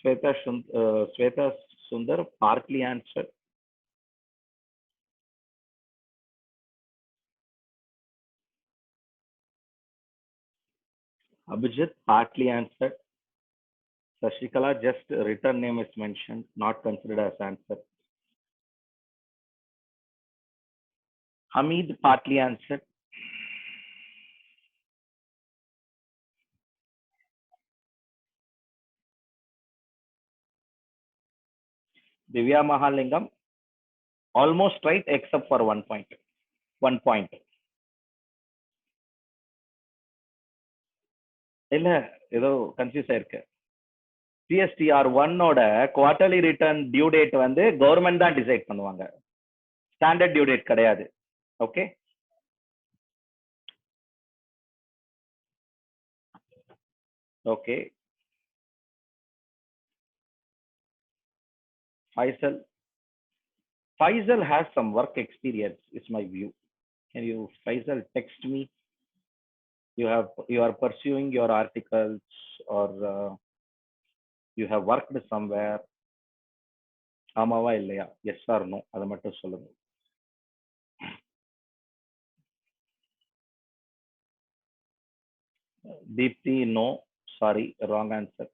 Sweta Sundar partly answered. Abhijit partly answered. Sashikala, just return name is mentioned, not considered as answer. Hamid partly answered. Divya Mahalingam, almost right except for 1 point. 1 point. இல்ல ஏதோ confuse ஆயிருக்கு. CSTR 1ஓட quarterly return due date வந்து government தான் decide பண்ணுவாங்க. Standard due date கிடையாது. Okay, okay. Faisal has some work experience, is my view. Can you, Faisal, text me? You are pursuing your articles, or you have worked somewhere. ஆமாவா இல்லையா? S R no, அதை மட்டும் சொல்லுங்க. Deepthi, no, sorry, wrong answer.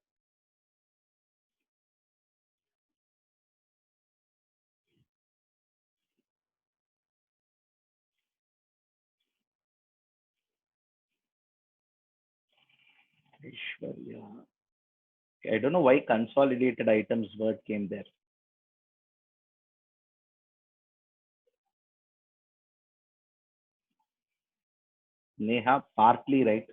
Aishwarya, I don't know why consolidated items word came there. Neha, partly right.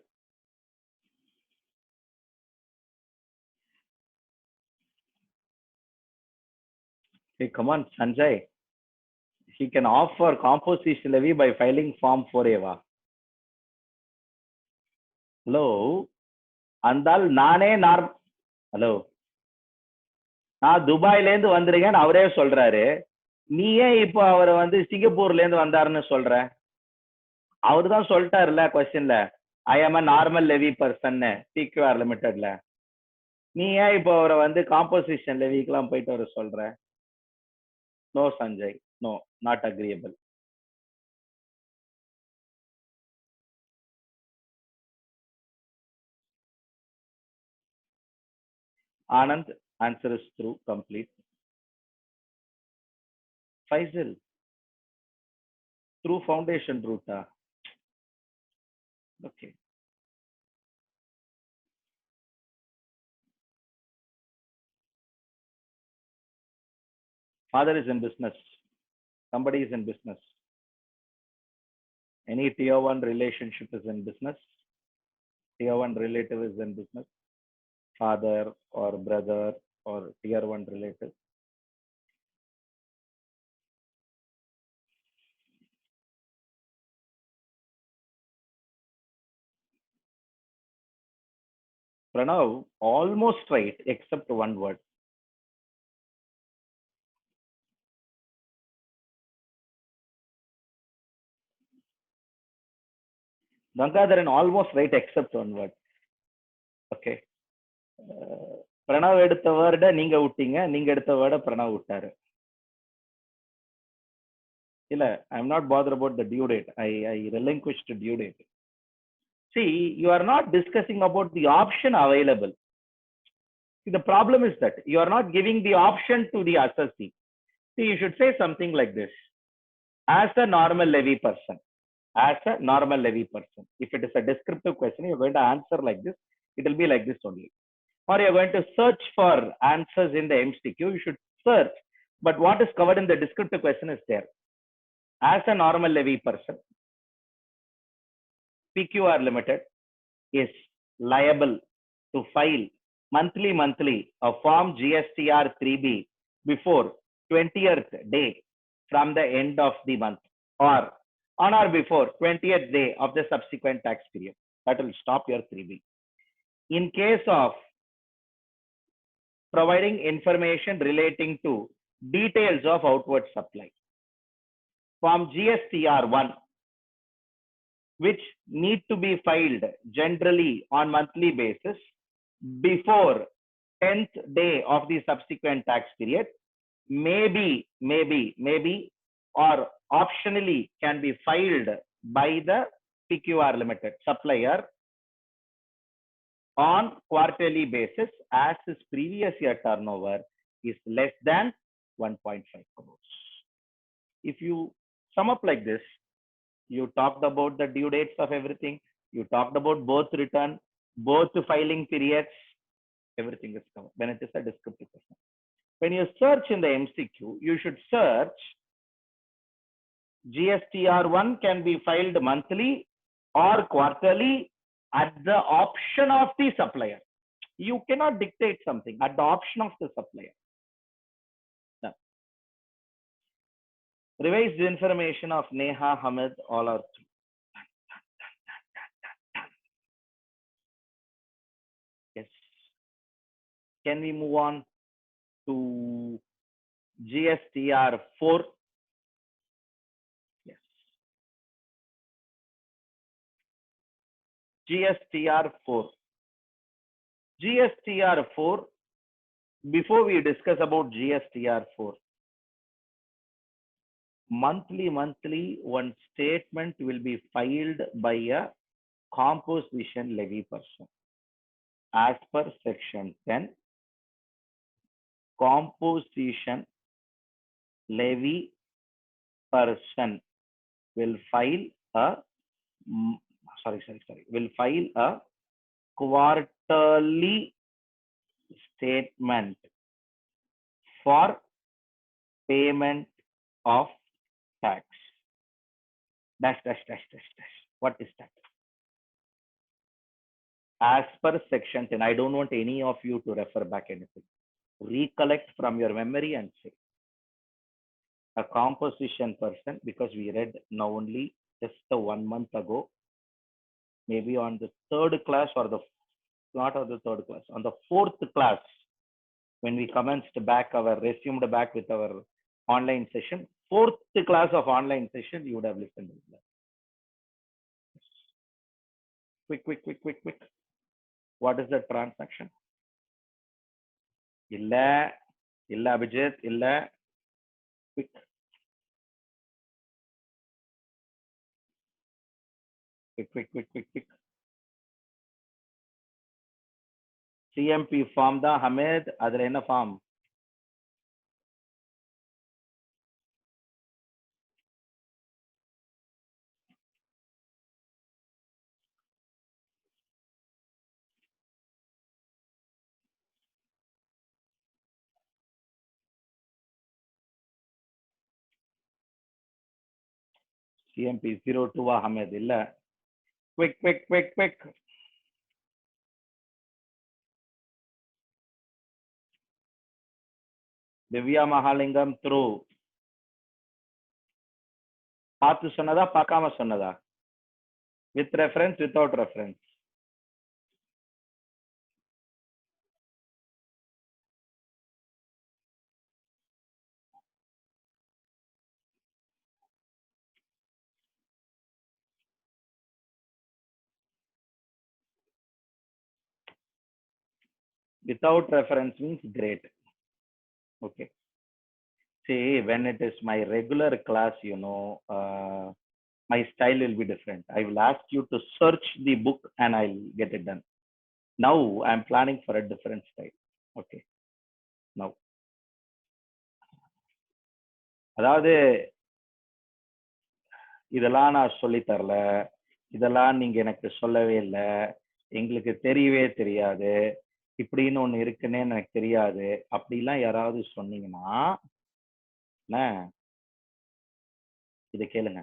Hey, come on, Sanjay. He can offer composition levy by filing form 4A. Hello, andal நானே hello, நான் துபாயில இருந்து வந்திருக்கேன்னு அவரே சொல்றாரு. நீ ஏன் இப்போ அவரை வந்து சிங்கப்பூர்ல இருந்து வந்தாருன்னு சொல்ற? அவரு தான் சொல்லிட்டாருல கொஸ்டின்ல, I am a normal levy person PQR லிமிடெட்ல. நீ ஏன் இப்போ அவரை வந்து காம்போசிஷன் லெவிக்கெல்லாம் போயிட்டு வர சொல்ற? No Sanjay, no, not agreeable. Anand, answer is true, complete. Faisal, through foundation route. Okay. Father is in business. Somebody is in business. Any tier 1 relationship is in business. Tier 1 relative is in business. Father or brother or tier 1 relative. Pranav, almost right except one word. Gangadharan, almost right except one word. Okay. Pranav எடுத்த வேர்ட நீங்க விட்டீங்க, நீங்க எடுத்த வேர்ட Pranav விட்டாரு. இல்ல, I am not bothered about the due date. I relinquished the due date. See, you are not discussing about the option available. See, the problem is that you are not giving the option to the assessee. See, you should say something like this. As a normal levy person. As a normal levy person. If it is a descriptive question, you're going to answer like this. It will be like this only. Or you're going to search for answers in the MCQ. You should search. But what is covered in the descriptive question is there. As a normal levy person, PQR Limited is liable to file monthly a form GSTR 3B before 20th day from the end of the month or on or before 20th day of the subsequent tax period. That will stop your 3B. In case of providing information relating to details of outward supply, Form GSTR 1, which need to be filed generally on monthly basis before 10th day of the subsequent tax period, maybe or optionally can be filed by the PQR Limited supplier on quarterly basis as his previous year turnover is less than 1.5 crores. If you sum up like this, you talked about the due dates of everything. You talked about both return, both filing periods. Everything is covered when it is a descriptive question. When you search in the MCQ, you should search GSTR1 can be filed monthly or quarterly at the option of the supplier. You cannot dictate something at the option of the supplier. No. Revised information of Neha, Hamid, all are true. Yes. Can we move on to GSTR 4? Yes. GSTR 4. GSTR 4, before we discuss about GSTR 4, monthly, one statement will be filed by a composition levy person. As per section 10, composition levy person will file a quarterly statement for payment of tax. Dash. What is that? As per section 10, I don't want any of you to refer back anything. Recollect from your memory and say. A composition person, because we read now only just 1 month ago, maybe on the third class or not on the third class, on the fourth class, when we resumed back with our online session, fourth class of online session, you would have listened to that. Quick. What is the transaction? Illa Abhijit, illa. Quick. CMP form da Hamid, adra enna form? CMP 02 Hamid, illa. Quick. Divya Mahalingam through. Paathu sonnada, paakama sonnada? With reference, without reference? Without reference means great. Okay. See, when it is my regular class, my style will be different. I will ask you to search the book and I'll get it done. Now I'm planning for a different style. Okay. Now. அதாவது இதெல்லாம் நான் சொல்லி தரல, இதெல்லாம் நீங்க எனக்கு சொல்லவே இல்லை, எங்களுக்கு தெரியவே தெரியாது, இப்படின்னு ஒண்ணு இருக்குன்னே எனக்கு தெரியாது, அப்படிலாம் யாராவது சொன்னீங்கன்னா இதை கேளுங்க.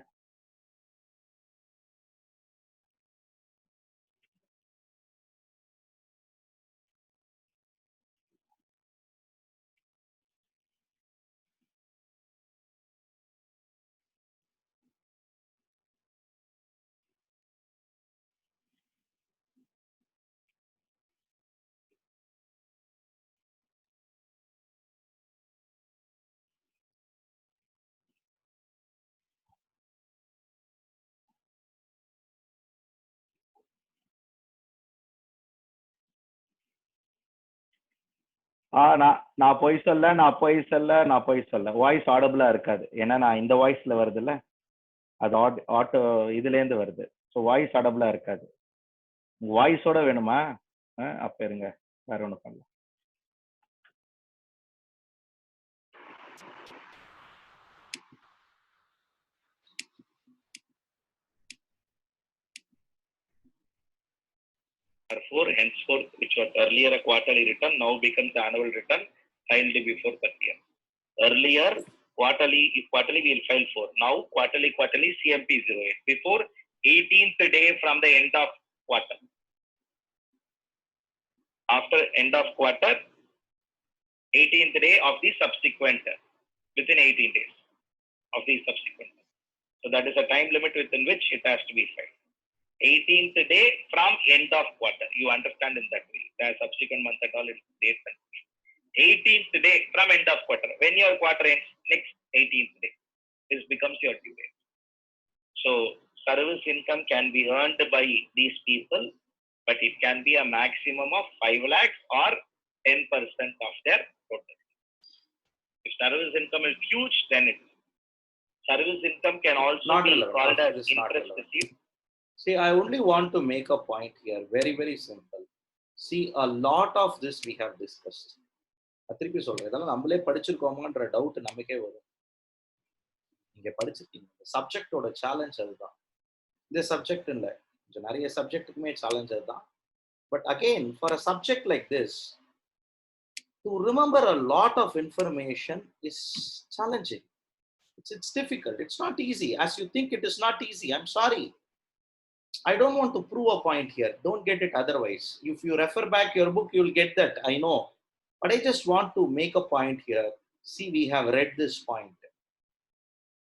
நான் பொய் சொல்ல வாய்ஸ் ஆடபிளா இருக்காது. ஏன்னா நான் இந்த வாய்ஸ்ல வருது இல்ல, அது ஆட்டோ இதுல இருந்து வருது. ஸோ வாய்ஸ் ஆடபிளா இருக்காது. வாய்ஸோட வேணுமா? அப்ப இருங்க, வேற ஒண்ணு பண்ணலாம். Therefore, henceforth, which was earlier a quarterly return, now becomes annual return filed before 30th. Earlier, quarterly we will file for. Now, quarterly CMP 08. Before 18th day from the end of quarter. After end of quarter, 18th day of the subsequent, within 18 days of the subsequent. So that is a time limit within which it has to be filed. 18th day from end of quarter. You understand in that way. The subsequent month at all is date. 18th day from end of quarter. When your quarter ends, next 18th day. This becomes your due date. So service income can be earned by these people, but it can be a maximum of 5 lakhs or 10% of their total. If service income is huge, then it is. Service income can also not be relevant. called as interest received. See, I only want to make a point here, very, very simple. See, a lot of this we have discussed. திருப்பி சொல்றேன், இதெல்லாம் நம்மளே படிச்சிருக்கோமான்ற doubt நமக்கே வரும். நீங்க படிச்சிருக்கீங்க. சப்ஜெக்டோட challenge அதுதான். இந்த சப்ஜெக்ட் இல்லை, கொஞ்சம் நிறைய சப்ஜெக்ட்டுக்குமே சேலஞ்ச் அதுதான். But again, for a subject like this, to remember a lot of information is challenging. It's difficult. It's not easy. As you think it is not easy, I'm sorry. I don't want to prove a point here. Don't get it otherwise. If you refer back your book, you'll get that. I know. But I just want to make a point here. See, we have read this point.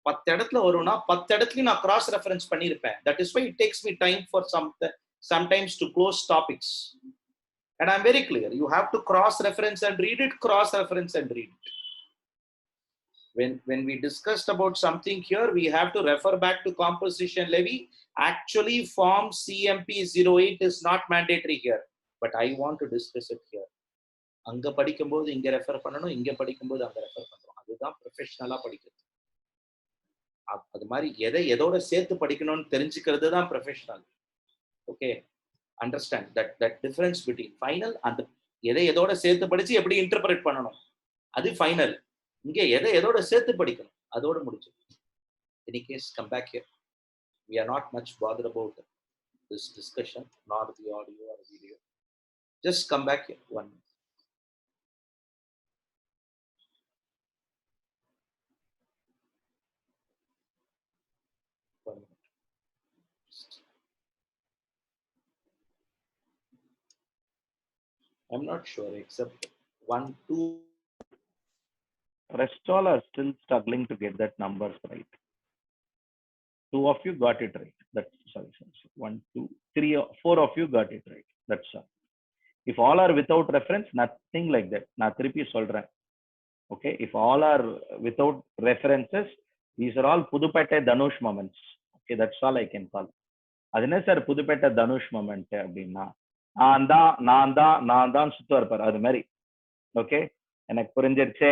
10 இடத்துல வரும்னா 10 இடத்துலயும் நான் cross reference பண்ணிருப்பேன். That is why it takes me time for sometimes to close topics. And I'm very clear. You have to cross reference and read it, cross reference and read it. When we discussed about something here, we have to refer back to composition levy. Actually, form CMP 08 is not mandatory here, but I want to discuss it here. அங்க படிக்கும்போது இங்க refer பண்ணணும், இங்க படிக்கும்போது அங்க refer பண்றோம். அதுதான் ப்ரொஃபஷனலா படிக்கிறது. அது மாதிரி எதோட சேர்த்து படிக்கணும்னு தெரிஞ்சுக்கிறது தான் professional. Okay, understand that difference between final அந்த எதோட சேர்த்து படிச்சு எப்படி இன்டர்பிரேட் பண்ணணும், அது ஃபைனல். இங்க எதோட சேர்த்து படிக்கணும், அதோட முடிச்சு. Any case, come back here. We are not much bothered about this discussion, nor the audio or video. Just come back here 1 minute. I'm not sure, except 1, 2. Rest all are still struggling to get that numbers right. 2 of you got it right. That's sorry. 1, 2, 3, 4 of you got it right. That's all. If all are without reference, nothing like that. Na thiruppi solren. Okay, if all are without references, these are all Pudupette Dhanush moments. Okay, that's all I can call. Adine sir Pudupette Dhanush moment அப்படின்னா நான் தான் சுத்த இருப்பார் அது மாதிரி. Okay, எனக்கு புரிஞ்சிருச்சே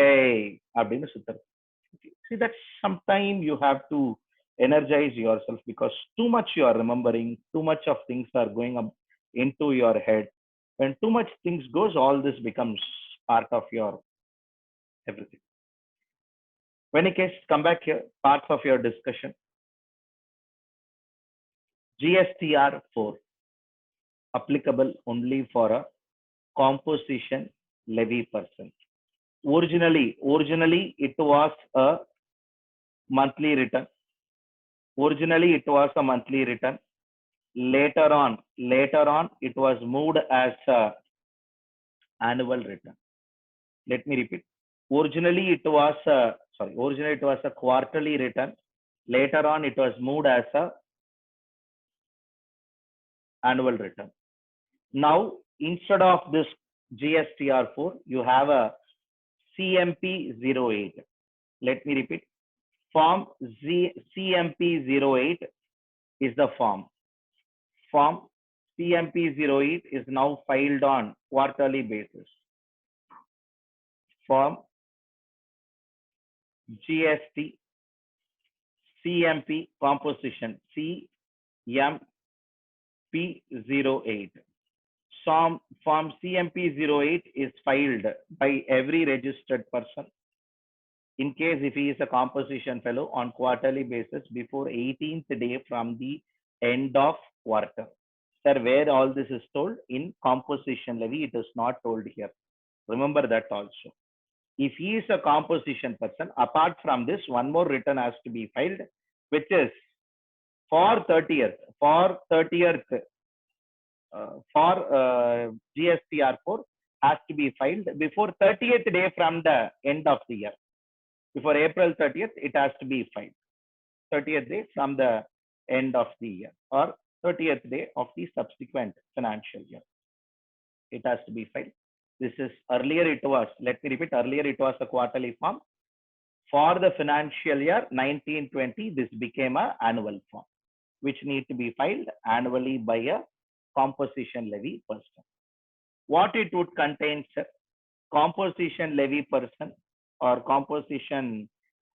அப்படின்னு சுத்தர். See, that sometime you have to energize yourself because too much you are remembering, too much of things are going up into your head. When too much things goes, all this becomes part of your everything. When in case, come back here, parts of your discussion. GSTR 4 applicable only for a composition levy person. Originally it was a monthly return. Originally, it was a monthly return. Later on, it was moved as a annual return. Let me repeat. Originally it was a quarterly return. Later on, it was moved as a annual return. Now, instead of this GSTR4, you have a CMP08. Let me repeat. Form CMP08 is the form. Form CMP08 is now filed on quarterly basis. Form GST CMP composition CMP08. Form CMP08 is filed by every registered person in case if he is a composition fellow on quarterly basis before 18th day from the end of quarter. Sir, where all this is told? In composition levy, it is not told here. Remember that also. If he is a composition person, apart from this, one more return has to be filed, which is for 30th, GSTR4 has to be filed before 30th day from the end of the year. Before April 30th, it has to be filed. 30th day from the end of the year or 30th day of the subsequent financial year. It has to be filed. This is earlier it was, let me repeat, earlier it was a quarterly form. For the financial year 1920, this became an annual form, which need to be filed annually by a composition levy person. What it would contain, sir? Composition levy person or composition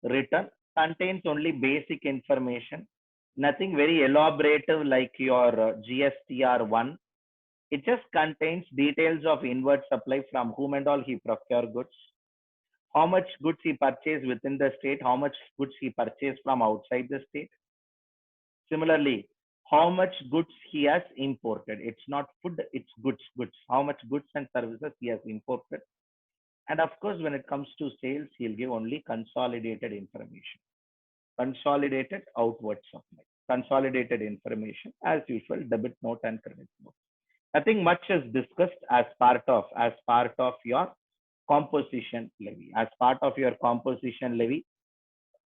return contains only basic information, nothing very elaborative like your GSTR1. It just contains details of inward supply, from whom and all he procure goods, how much goods he purchased within the state, how much goods he purchased from outside the state. Similarly, how much goods he has imported. It's not food, it's goods. How much goods and services he has imported. And of course, when it comes to sales, he'll give only consolidated information. Consolidated outward supply. Consolidated information, as usual, debit note and credit note. Nothing much is discussed as part of your composition levy. As part of your composition levy,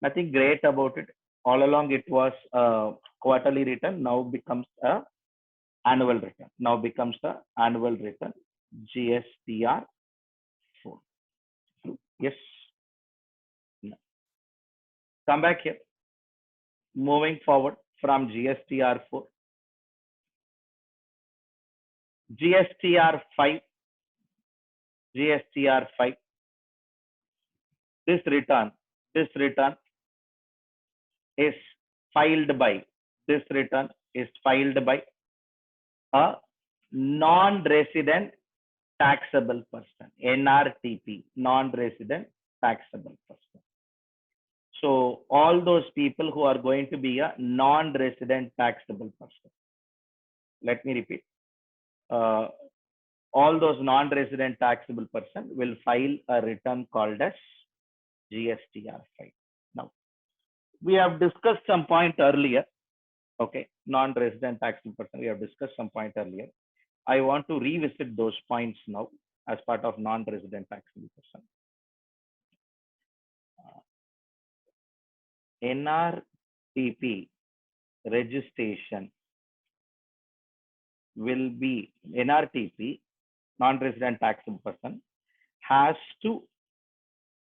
nothing great about it. All along it was a quarterly return, now becomes a annual return. GSTR4. Yes. No. Come back here. Moving forward from GSTR4. GSTR5. This return is filed by a non-resident taxable person, NRTP, non-resident taxable person. So all those people who are going to be a non-resident taxable person. Let me repeat. All those non-resident taxable person will file a return called as GSTR5. Now, we have discussed some point earlier. Okay, non-resident taxable person, we have discussed some point earlier. I want to revisit those points now as part of non-resident taxable person. NRTP registration will be, NRTP, non-resident taxable person, has to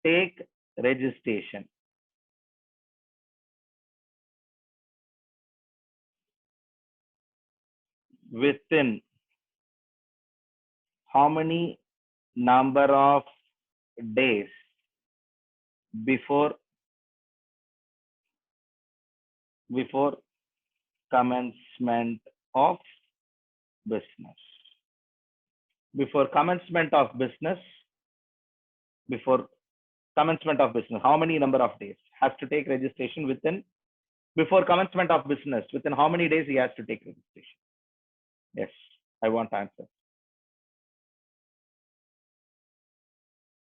take registration within how many number of days before commencement of business. Before commencement of business, how many number of days has to take registration within, before commencement of business, within how many days he has to take registration? Yes, I want answer.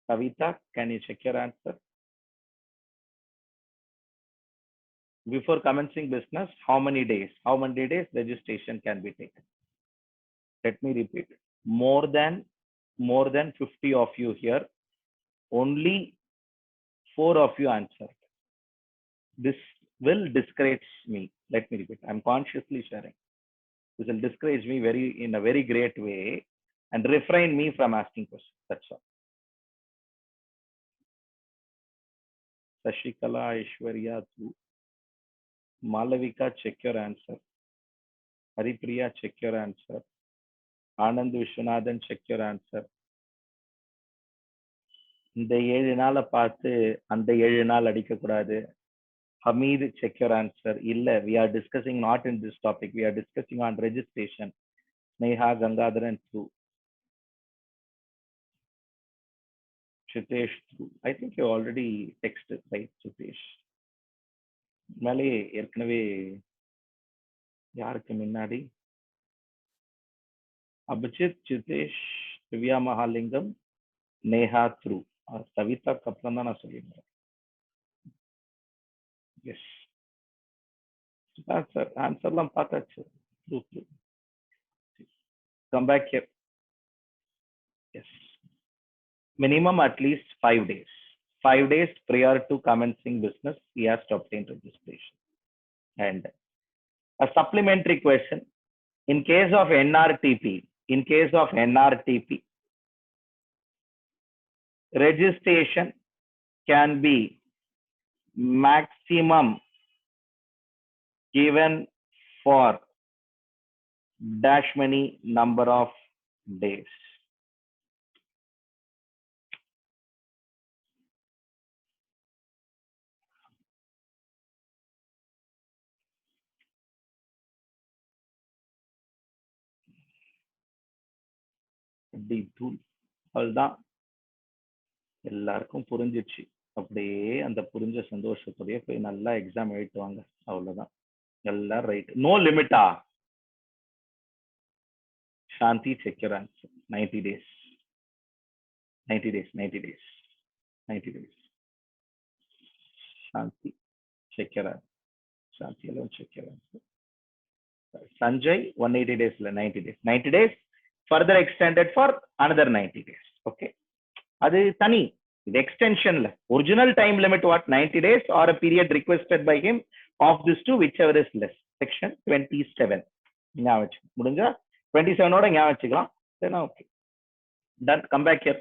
Kavita, can you check your answer? before commencing business, how many days? How many days registration can be taken? Let me repeat. More than 50 of you here. Only 4 of you answered. This will discourage me. Let me repeat. I'm consciously sharing. This will discourage me in a very great way and refrain me from asking questions. That's all. Sashikala, Aishwarya, Malavika, check your answer. Haripriya, check your answer. Anand Vishwanathan, check your answer. இந்த 7 நாளை பார்த்து அந்த 7 நாள் அடிக்க கூடாது. Hamid, check your answer. Illa, we are discussing not in this topic. We are discussing on registration. Neha, Gangadharan, through. Chitesh, through. I think you already texted, right, Chitesh? மேலே ஏற்கனவே யாருக்கு முன்னாடி அபிஜித், சிதேஷ், திவ்யா மகாலிங்கம், நேஹா, த்ரூ. சவிதாக்கு அப்புறம் தான் நான் சொல்லியிருந்தேன். எஸ் சார், ஆன்சர்லாம் பார்த்தாச்சு. Through through. Come back here. Yes, minimum at least 5 days. 5 days prior to commencing business, he has to obtain registration. And a supplementary question: in case of NRTP, registration can be maximum given for dash many number of days. அதுதான் எல்லாருக்கும் புரிஞ்சிச்சு. அப்படியே அந்த புரிஞ்ச சந்தோஷத்தோடய போய் நல்லா exam எழுதுவாங்க. அவ்வளவுதான். எல்லாம் ரைட். நோ லிமிட்டா? Shanti, check your answer. 90 days. 90 days. 90 days. 90 days. Shanti, check your answer. Shanti alone, check your answer. Sanjay, 180 days, 90 days. 90 days, further extended for another 90 days. Okay. அது தனி. The extension, original time limit what? 90 days or a period requested by him of this two, whichever is less. Section 27. ஞாபகம் வச்சு முடிஞ்சா 27 ஓட ஞாபகம் வச்சுக்கலாம். Then okay. Done. Come back here.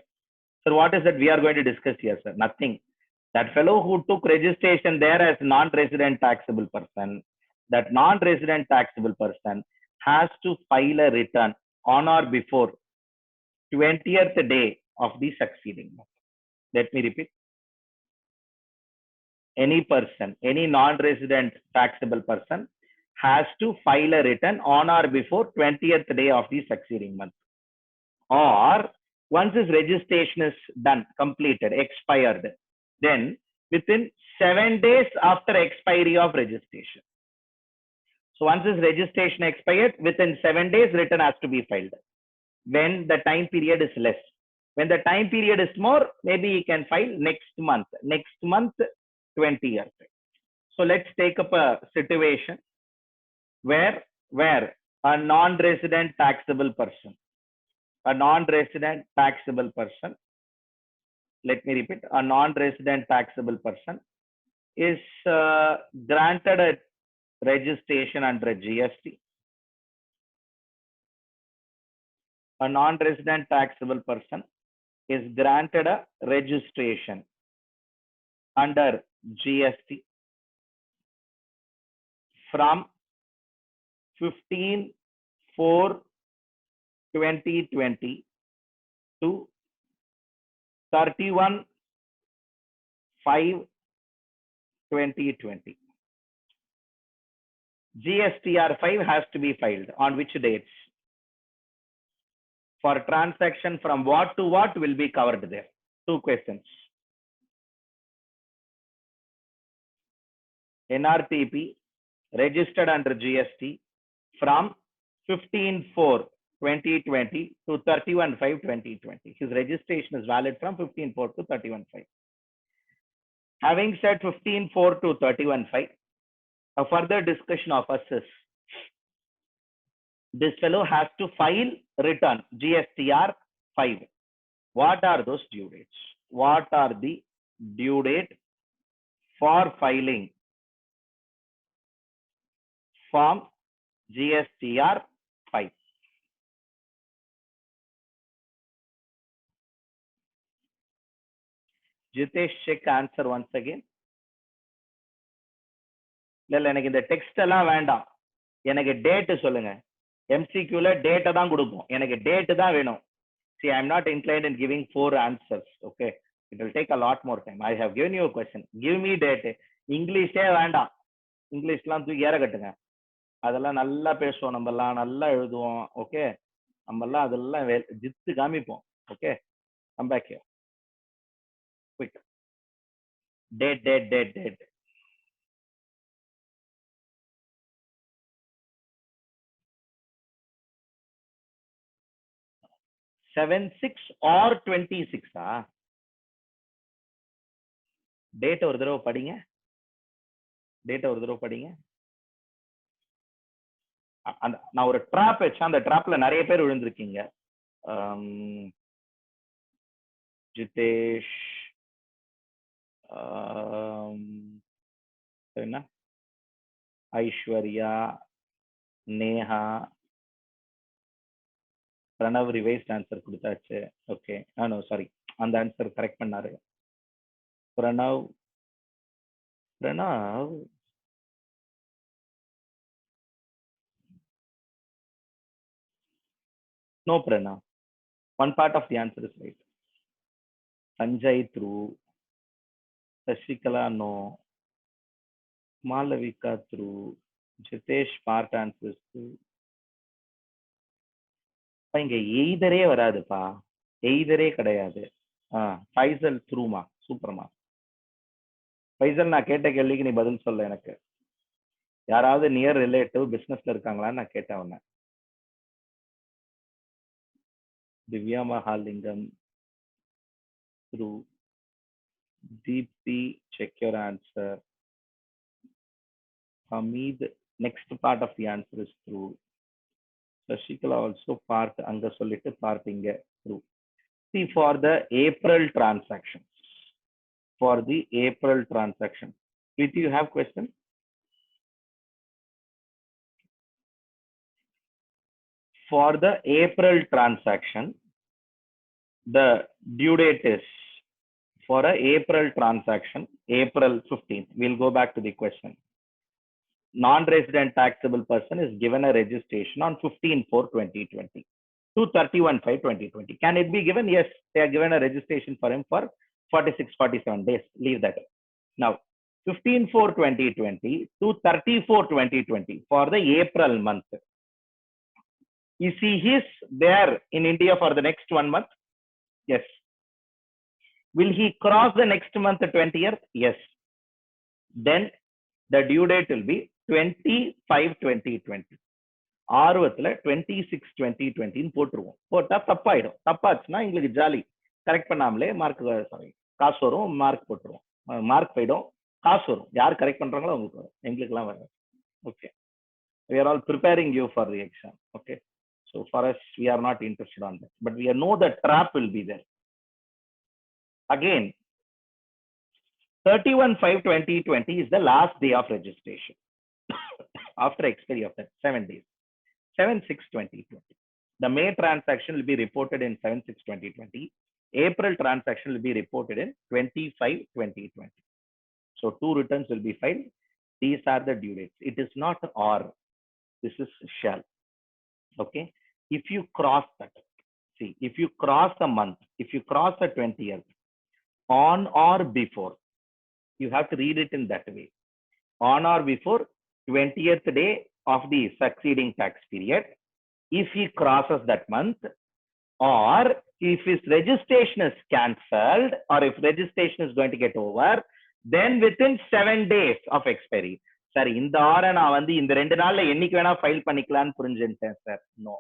Sir, what is that we are going to discuss here, sir? Nothing. That fellow who took registration there as non-resident taxable person, that non-resident taxable person has to file a return on or before 20th day of the succeeding month. Let me repeat. Any person, any non-resident taxable person has to file a return on or before 20th day of the succeeding month. Or once his registration is done, completed, expired, then within 7 days after expiry of registration. So once his registration expired, within 7 days, return has to be filed. When the time period is less. When the time period is more, maybe he can file next month. Next month, 20 years. So let's take up a situation where a non-resident taxable person, let me repeat, a non-resident taxable person is granted a registration under GST. A non-resident taxable person is granted a registration under GST from 15/4/2020 to 31/5/2020. GSTR 5 has to be filed on which dates? For transaction from what to what will be covered there? 2 questions. NRTP registered under GST from 15/4/2020 to 31/5/2020. His registration is valid from 15/4 to 31/5. Having said 15/4 to 31/5, A further discussion of us is this fellow has to file return GSTR 5. What are those due dates? What are the due date for filing form GSTR 5? Jitesh, check answer once again. இல்ல எனக்கு இந்த text எல்லாம் வேண்டாம், எனக்கு date சொல்லுங்க. MCQல டேட்டை தான் கொடுக்கும், எனக்கு டேட் தான் வேணும். See, I am not inclined in giving 4 answers. Okay, it will take a lot more time. I have given you a question. Give me date. இங்கிலீஷே வேண்டாம், இங்கிலீஷ்லாம் தூக்கி ஏற கட்டுங்க. அதெல்லாம் நல்லா பேசுவோம், நம்ம எல்லாம் நல்லா எழுதுவோம். ஓகே, நம்ம எல்லாம் அதெல்லாம் ஜித்து காமிப்போம். Okay, come back here quick. Date date date date. Seven six or 26. Date ஒரு தடவை படிங்க, டேட் ஒரு தடவை படிங்க. நான் ஒரு ட்ராப் வச்சேன், அந்த ட்ராப்ல நிறைய பேர் விழுந்திருக்கீங்க. ஜிதேஷ், என்ன ஐஸ்வர்யா, நேஹா, பிரணவ் ரிவைஸ்ட் ஆன்சர் கொடுத்தாச்சு. ஓகே, நோ சாரி, அந்த ஆன்சர் கரெக்ட் பண்ணாரு Pranav. Pranav no Pranav, one part of the answer is right. Sanjay through, Sashikala no, Malavika through, Jitesh part answers through. இங்க எய்தரே வராதுப்பா, எய்தரே கிடையாது. ஃபைசல் த்ரூமா, சூப்பர்மா. ஃபைசல், நான் கேட்ட கேள்விக்கு நீ பதில் சொல்ல. எனக்கு யாராவது நியர் ரிலேட்டிவ் பிசினஸ்ல இருக்காங்களான்னு நான் கேட்டேன் உன்ன. Divya Mahalingam through, Deepti check your answer. Hamid, next part of the answer is through. Shashikala also part anga solittu part inga through. See, for the April transaction, for the April transaction, if you have question, for the April transaction, the due date is for a April transaction, April 15th. We'll go back to the question. Non-resident taxable person is given a registration on 15/4/2020 to 31/5/2020. Can it be given? Yes, they are given a registration for him for 46-47 days. Leave that. Now, 15/4/2020 to 34/2020 for the April month. Is he there in India for the next 1 month? Yes. Will he cross the next month, the 20th? Yes. Then the due date will be 25/2020. ஆர்வத்துல 26/2020 போட்டுருவோம். போட்டா தப்பாயிடும். தப்பாச்சுன்னா எங்களுக்கு jolly, correct பண்ணாமலே mark sorry காசு வரும், mark போட்டுருவோம். Mark போயிடும், காசு வரும். யார் கரெக்ட் பண்றாங்களோ அவங்களுக்கு வரும், எங்களுக்குலாம் வரும். Okay, we are all preparing you for the exam. Okay, so for us we are not interested on that, but we know the trap will be there. Again, 31/5/2020 is the last day of registration. After expiry of that 7 days, 7/6/2020. The May transaction will be reported in 7/6/2020. April transaction will be reported in 25/2020. So 2 returns will be filed. These are the due dates. It is not or, this is shall. Okay, if you cross that, see, if you cross a month, if you cross the 20th on or before, you have to read it in that way. On or before 20th day of the succeeding tax period, if he crosses that month, or if his registration is cancelled, or if registration is going to get over, then within 7 days of expiry. Sir, இந்த ஆரை நான் வந்து இந்த 2 நாள்ல என்னைக்கு வேணா file பண்ணிக்கலாம்னு புரிஞ்சுட்டேன் sir. No,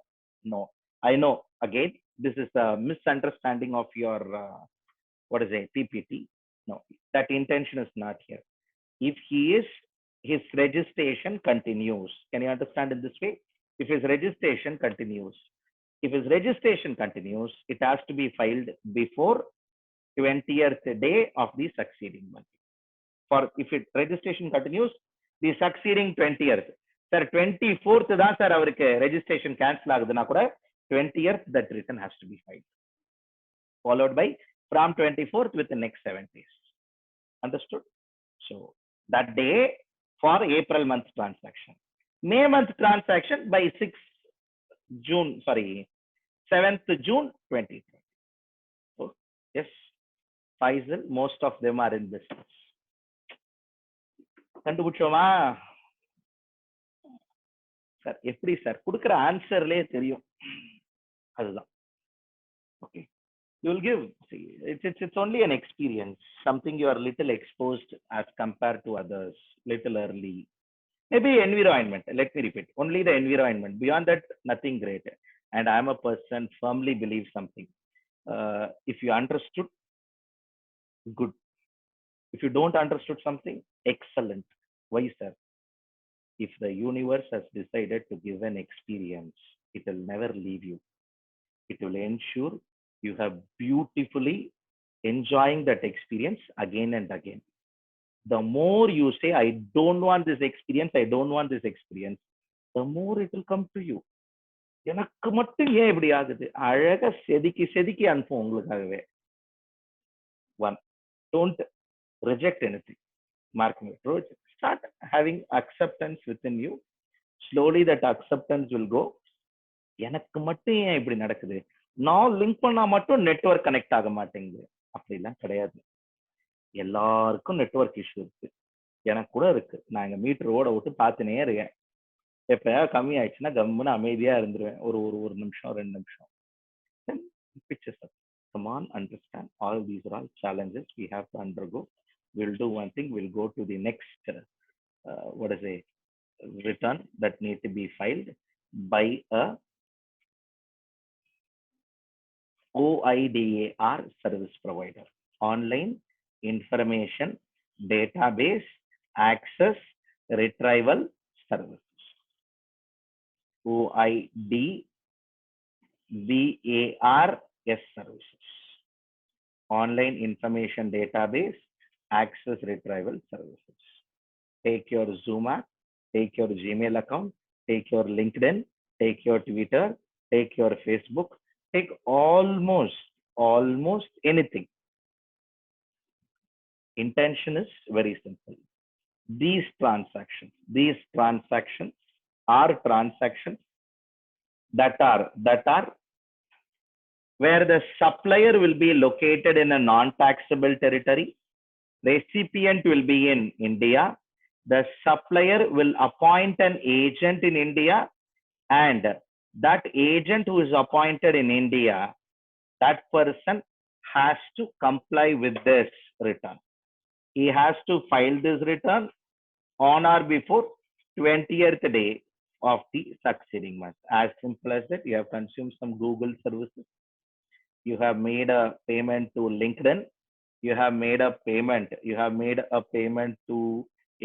no, I know. Again, this is a misunderstanding of your what is it, PPT. No, that intention is not here. If he is his registration continues. Can you understand in this way? If his registration continues, it has to be filed before 20th day of the succeeding month. For if it registration continues, the succeeding 20th. Sir, 24th தான் sir அவருக்கு registration cancel ஆகுதுன்னா கூட 20th that return has to be filed. Followed by from 24th with the next 7 days. Understood? So that day for April month transaction. May month transaction by 7th June 2020. So, yes, Faisal, most of them are in business. கண்டுபிடிச்சோமா sir? எப்படி sir கொடுக்குற ஆன்சர்லயே தெரியும். அதுதான். Okay. You will give, see, it's only an experience, something you are little exposed as compared to others, little early. Maybe environment, let me repeat, only the environment. Beyond that, nothing great. And I am a person firmly believe something. If you understood, good. If you don't understood something, excellent. Why, sir? If the universe has decided to give an experience, it will never leave you. It will ensure you have beautifully enjoying that experience again and again. The more you say, I don't want this experience, I don't want this experience, the more it will come to you. எனக்கு மட்டும் ஏன் இப்படி ஆகுது? அழகா செதுக்கி அனுப்பும் உங்களுக்காகவே. One, don't reject anything. Mark me. Start having acceptance within you. Slowly that acceptance will go. எனக்கு மட்டும் ஏன் இப்படி நடக்குது? நான் லிங்க் பண்ணா மட்டும் நெட்வொர்க் கனெக்ட் ஆக மாட்டேங்குது. அப்படிலாம் கிடையாது. எல்லாருக்கும் நெட்வொர்க் இஷ்யூ இருக்கு. எனக்கு கூட இருக்கு. நான் எங்க மீட்டர் ஓட விட்டு பார்த்துனே இருக்கேன். எப்பயாவது கம்மி ஆயிடுச்சுன்னா கம்முன்னு அமைதியா இருந்துருவேன். ஒரு நிமிஷம் 2 நிமிஷம். Then pictures up. Come on, understand. All these are all challenges we have to undergo. We'll do one thing. We'll go to the next, return that need to be filed by a OIDAR service provider. Online Information Database Access Retrieval Services. OIDBARS services. Online Information Database Access Retrieval Services. Take your Zoom app, take your Gmail account, take your LinkedIn, take your Twitter, take your Facebook, take almost anything. Intention is very simple. These transactions are transactions that are where the supplier will be located in a non-taxable territory, recipient will be in India, the supplier will appoint an agent in India, and that agent who is appointed in India, that person has to comply with this return. He has to file this return on or before 20th day of the succeeding month. As simple as that. You have consumed some Google services. You have made a payment to LinkedIn. You have made a payment to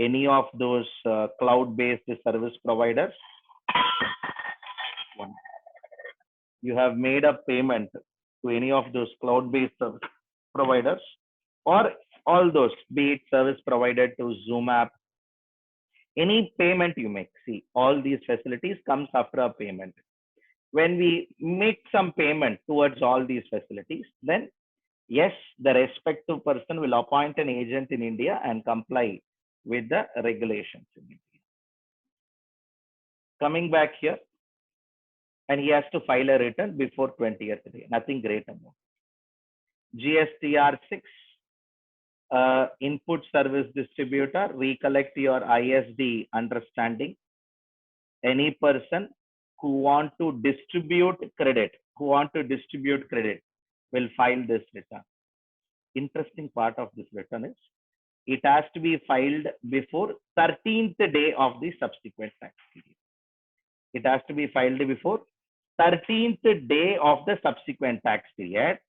any of those cloud-based service providers. You have made a payment to any of those cloud-based service providers, or all those, be it service provided to Zoom app, any payment you make. See, all these facilities comes after a payment. When we make some payment towards all these facilities, then yes, the respective person will appoint an agent in India and comply with the regulations in India. Coming back here, and he has to file a return before 20th day. Nothing great about GSTR 6. Input service distributor, recollect your ISD understanding. Any person who want to distribute credit will file this return. Interesting part of this return is it has to be filed before 13th day of the subsequent tax period. It has to be filed before 13th day of the subsequent tax period,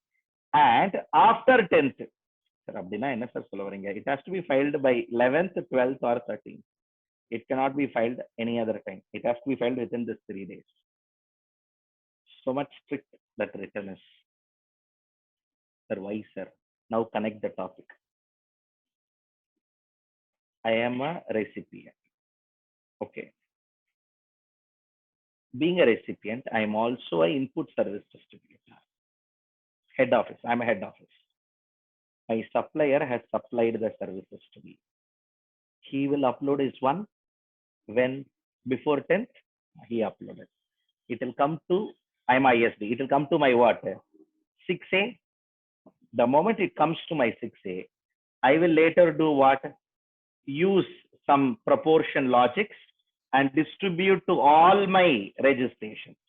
and after 10th. It has to be filed by 11th, 12th, or 13th. It cannot be filed any other time. It has to be filed within this 3 days. So much strict that return is. Sir, why, sir? Now connect the topic. I am a recipient. Okay. Being a recipient, I am also an input service distributor. Head office. I'm a head office. My supplier has supplied the services to me. He will upload his one when before 10th he uploaded. It will come to, I'm ISD. It will come to my what? 6A. The moment it comes to my 6A, I will later do what? Use some proportion logics and distribute to all my registrations.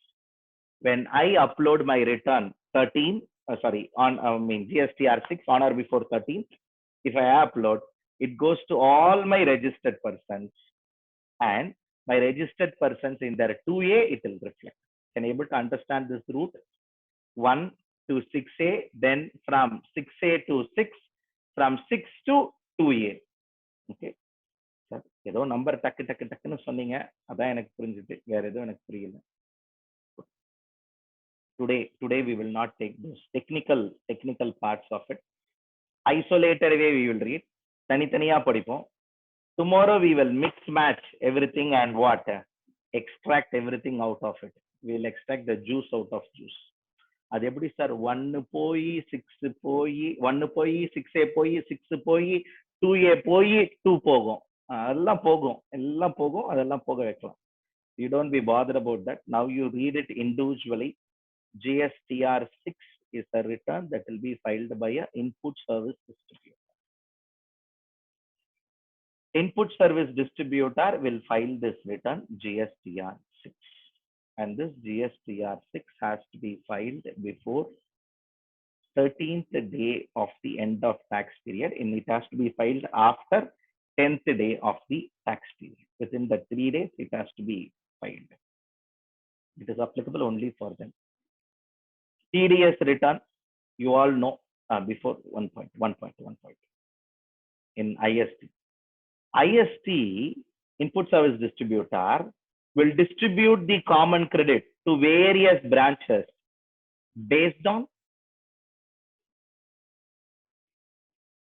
When I upload my return 13, GSTR 6 on or before 13th, if I upload, it goes to all my registered persons, and my registered persons in their 2A, it will reflect. Can you able to understand this route? 1 to 6A, then from 6A to 6, from 6 to 2A. Okay. ஏதோ number டக்கு டக்கு டக்குன்னு சொன்னீங்க, அதான் எனக்கு புரிஞ்சுது, வேற எதுவும் எனக்கு புரியல. Today we will not take those technical parts of it. Isolated way we will read, தனித்தனியா படிப்போம். Tomorrow we will mix match everything and what? Extract everything out of it. We will extract the juice out of juice. அது எப்படி sir? 1 போய் 6 போய் 1 போய் 6A போய் 6 போய் 2A போய் 2 போகும். அதெல்லாம் போகும், எல்லாம் போகும், அதெல்லாம் போக வைக்கலாம். You don't be bothered about that. Now you read it individually. GSTR 6 is a return that will be filed by a input service distributor. Input service distributor will file this return GSTR 6, and this GSTR 6 has to be filed before 13th day of the end of tax period, and it has to be filed after 10th day of the tax period. Within the 3 days, it has to be filed. It is applicable only for them. TDS return, you all know before 1.1 in IST. IST, input service distributor, will distribute the common credit to various branches based on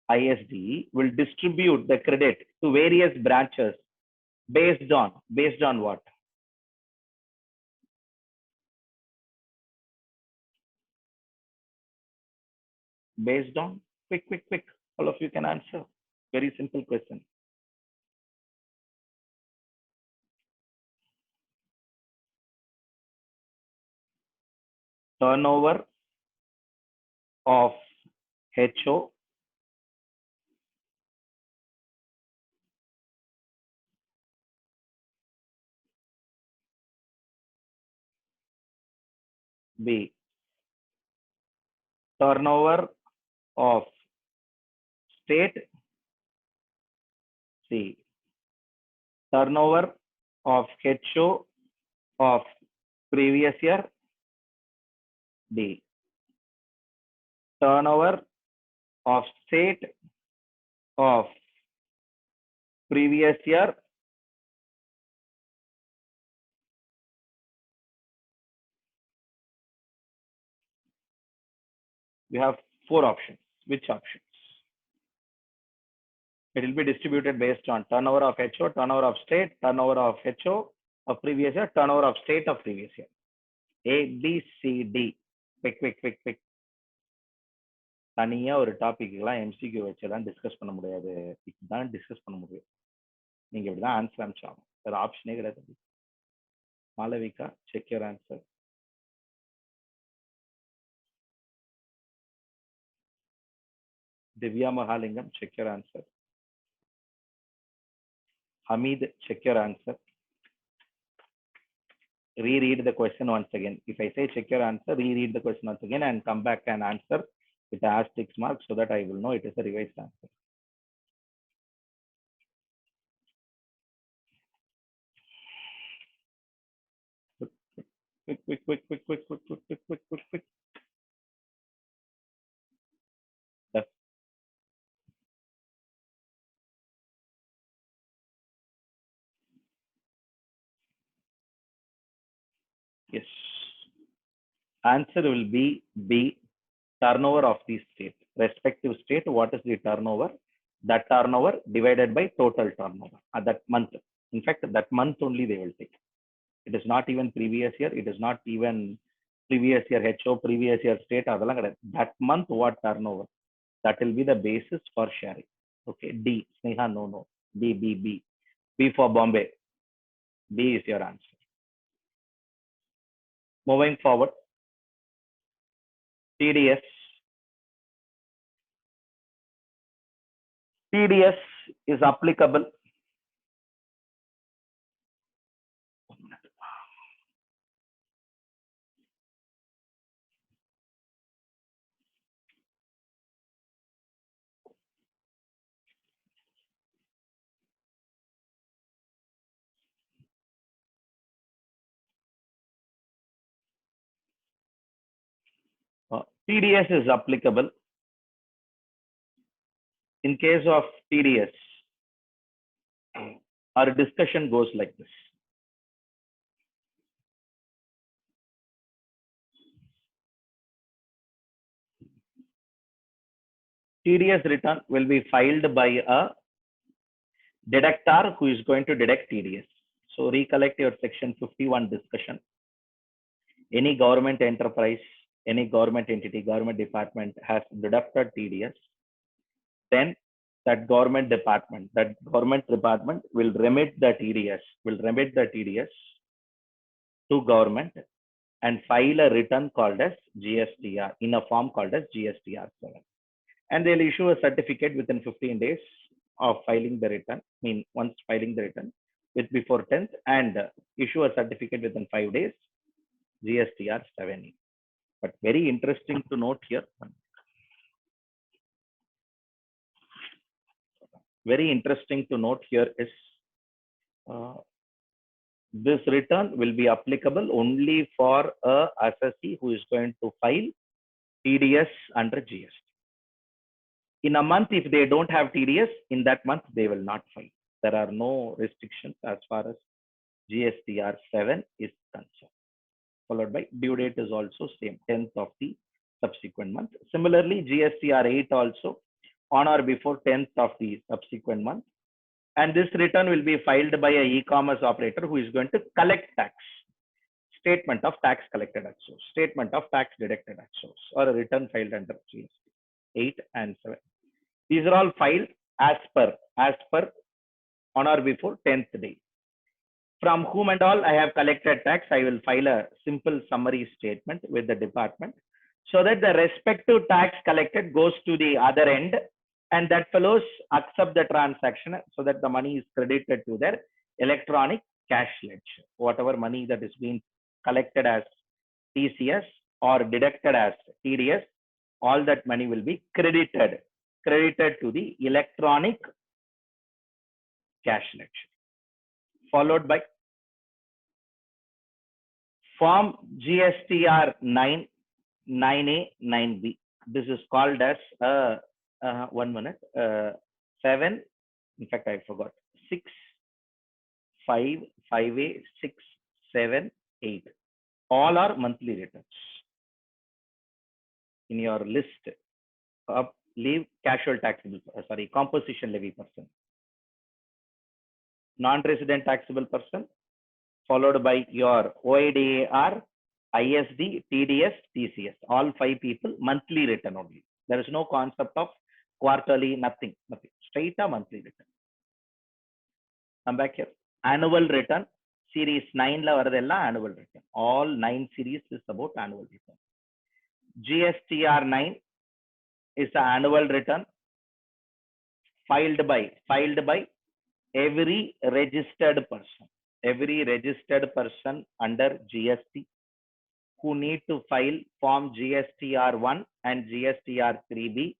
ISD will distribute the credit to various branches based on what? Based on, quick. All of you can answer. Very simple question. Turnover of HO B. Turnover of state C. Turnover of HO of previous year D. Turnover of state of previous year we have 4 options. Which options? It will be distributed based on turnover of HO, turnover of state, turnover of HO of previous year, turnover of state of previous year. A, B, C, D. Quick. தனியா ஒரு டாபிக்லாம் MCQ வச்செல்லாம் discuss பண்ண முடியாது. இப்படிதான் discuss பண்ண முடியும். நீங்க இப்படிதான் answer அனுப்பிச்சாகும். வேற ஆப்ஷனே கிடையாது. Malavika, check your answer. Divya Mahalingam, check your answer. Hamid, check your answer. Reread the question once again. If I say check your answer, reread the question once again and come back and answer with asterisk mark so that I will know it is a revised answer. Quick. Yes. Answer will be B, turnover of the state. Respective state, what is the turnover? That turnover divided by total turnover at that month. In fact, that month only they will take. It is not even previous year. It is not even previous year HO, previous year state. That month, what turnover? That will be the basis for sharing. Okay. D. Sneha, no. B, B, B. B for Bombay. B is your answer. Moving forward. TDS. TDS is applicable. TDS is applicable. In case of TDS, our discussion goes like this. TDS return will be filed by a deductor who is going to deduct TDS. So recollect your section 51 discussion. Any government enterprise, any government entity, government department has deducted TDS, then that government department will remit the TDS to government and file a return called as GSTR in a form called as GSTR 7. And they'll issue a certificate within 15 days of filing the return. Once filing the return with before 10th, and issue a certificate within 5 days, GSTR 7E. But very interesting to note here. Very interesting to note here is this return will be applicable only for a assessee who is going to file TDS under GST. In a month, if they don't have TDS, in that month they will not file. There are no restrictions as far as GSTR 7 is concerned. Followed by due date is also same, 10th of the subsequent month. Similarly, GSTR 8 also on or before 10th of the subsequent month. And this return will be filed by a e-commerce operator who is going to collect tax. Statement of tax collected at source, statement of tax deducted at source, or a return filed under GST 8 and 7. These are all filed as per on or before 10th day. From whom and all I have collected tax, I will file a simple summary statement with the department so that the respective tax collected goes to the other end, and that fellows accept the transaction so that the money is credited to their electronic cash ledger. Whatever money that is being collected as TCS or deducted as TDS, all that money will be credited to the electronic cash ledger. Followed by Form GSTR 9, 9A, 9B. This is called as 7. In fact, I forgot 6, 5, 5A, 6, 7, 8. All are monthly returns. In your list, leave casual taxable, composition levy person, non-resident taxable person, followed by your OIDAR, ISD, TDS, TCS. All 5 people, monthly return only. There is no concept of quarterly, nothing. Straight a monthly return. Come back here. Annual return, series 9 la varadella annual return. All 9 series is about annual return. GSTR 9 is the annual return filed by every registered person under GST who need to file form GSTR 1 and GSTR 3B.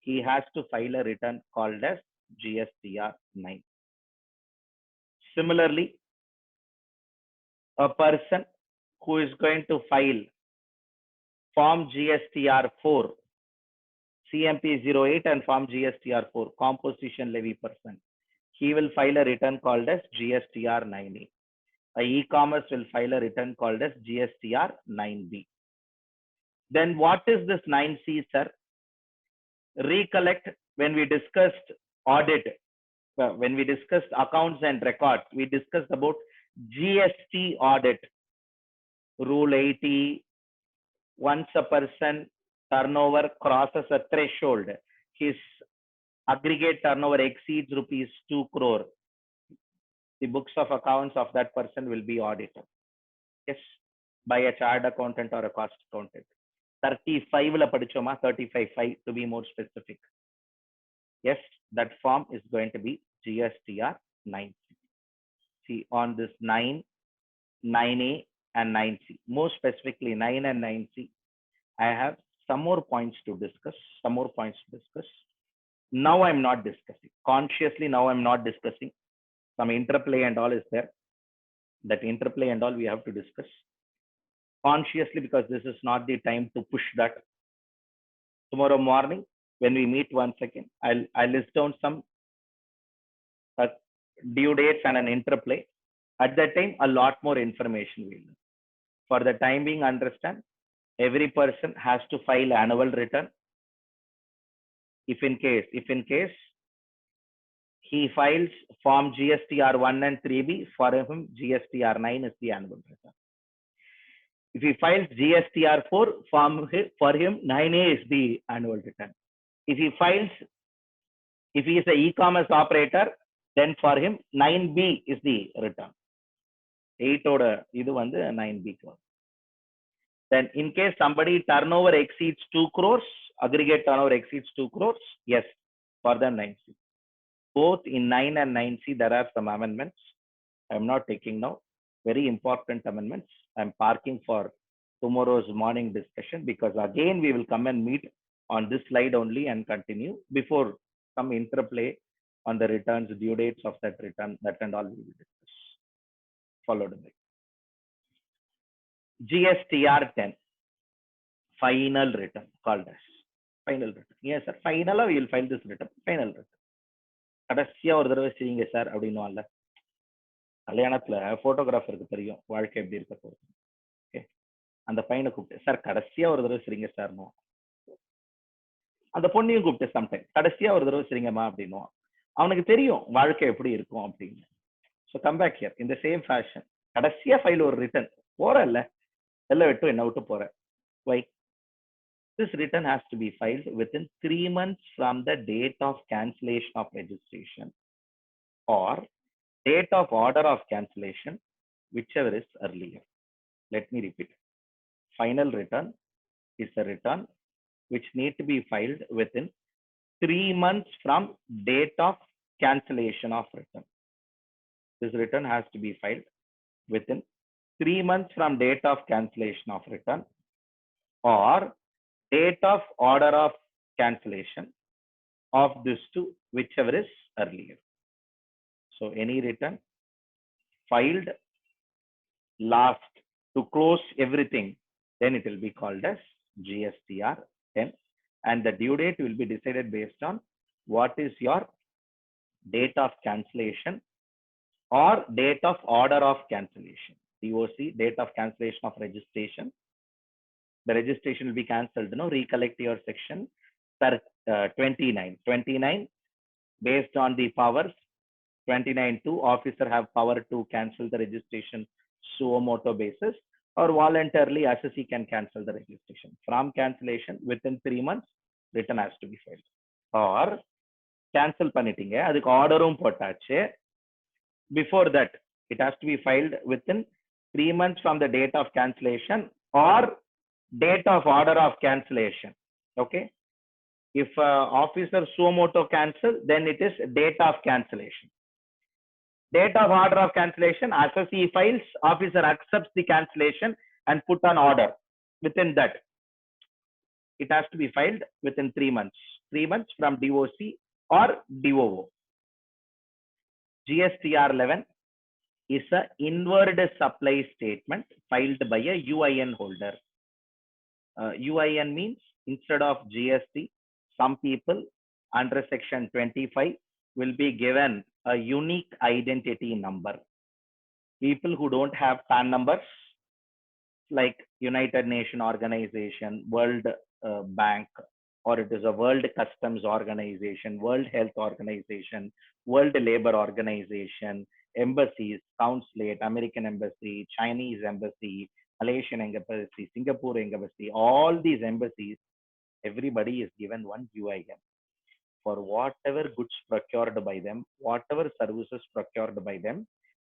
He has to file a return called as GSTR 9. Similarly, a person who is going to file form GSTR 4, CMP 08 and form GSTR 4, composition levy person, he will file a return called as GSTR 9A. A e-commerce will file a return called as GSTR 9B. Then what is this 9C, sir? Recollect when we discussed audit, when we discussed accounts and records, we discussed about GST audit. Rule 80, once a person turnover crosses a threshold, his aggregate turnover exceeds rupees 2 crore, the books of accounts of that person will be audited. Yes, by a chartered accountant or a cost accountant. 35 la padichoma, 35.5 to be more specific. Yes, that form is going to be GSTR 9C. See, on this 9, 9A and 9C, more specifically 9 and 9C, I have some more points to discuss, Now I'm not discussing. Consciously, now I'm not discussing. Some interplay and all is there. That interplay and all we have to discuss consciously, because this is not the time to push that. Tomorrow morning, when we meet once again, I'll list down some due dates and an interplay. At that time, a lot more information will be. For the time being, understand, every person has to file annual return. If in case he files form GSTR 1 and 3B, for him GSTR 9 is the annual return. If he files GSTR 4, for him 9A is the annual return. If he is an e-commerce operator, then for him 9B is the return. 8 oda idu vandu 9B. Then in case somebody turnover exceeds 2 crores, aggregate turnover exceeds 2 crores, yes, for the 9C. Both in 9 and 9C, there are some amendments. I'm not taking now. Very important amendments. I'm parking for tomorrow's morning discussion, because again, we will come and meet on this slide only and continue before some interplay on the returns, due dates of that return, that and all we will discuss. Followed by GSTR 10, final return, called as final return. Yes, sir. Final, we will file this return. Final return. கடைசியா ஒரு தடவை செய்யுங்க sir அப்படின்னுவான்ல, கல்யாணத்துல போட்டோகிராஃபருக்கு தெரியும் வாழ்க்கை எப்படி இருக்க போகுது. ஓகே, அந்த பையனை கூப்பிட்டு சார் கடைசியா ஒரு தடவை சரிங்க சார்னு, அந்த பொண்ணையும் கூப்பிட்டு சம்டைம் கடைசியா ஒரு தடவை சரிங்கம்மா அப்படின்னுவான். அவனுக்கு தெரியும் வாழ்க்கை எப்படி இருக்கும் அப்படின்னு. ஸோ கம் பேக் ஹியர் இந்த சேம் ஃபேஷன், கடைசியா ஃபைல் ஒரு ரிட்டர்ன் போறல்ல, எல்லாம் விட்டு என்ன விட்டு போற. வை? This return has to be filed within 3 months from the date of cancellation of registration or date of order of cancellation, whichever is earlier. Let me repeat. Final return is a return which need to be filed within 3 months from date of cancellation of return. This return has to be filed within 3 months from date of cancellation of return or date of order of cancellation of this two, whichever is earlier. So any return filed last to close everything, then it will be called as GSTR 10, and the due date will be decided based on what is your date of cancellation or date of order of cancellation. DOC, date of cancellation of registration. The registration will be cancelled. No, recollect your section 29. 29 based on the powers. 29(2) officer have power to cancel the registration suo moto basis, or voluntarily assessee can cancel the registration. From cancellation within 3 months, return has to be filed. Or cancel பண்ணிட்டீங்க, அதுக்கு ஆர்டரும் போட்டாச்சு. Before that, it has to be filed within 3 months from the date of cancellation or date of order of cancellation. Okay, if officer suo moto cancel, then it is date of cancellation. Date of order of cancellation, assessee files, officer accepts the cancellation and put on order. Within that, it has to be filed within 3 months. 3 months from DOC or DOO. GSTR 11 is a inward supply statement filed by a UIN holder. UIN means instead of GST, some people under section 25 will be given a unique identity number. People who don't have PAN numbers, like United Nation Organization, World Bank, or it is a World Customs Organization, World Health Organization, World Labor Organization, embassies, consulate, American Embassy, Chinese Embassy, Malaysian Embassy, Singapore Embassy, all these embassies, everybody is given one UIN for whatever goods procured by them, whatever services procured by them,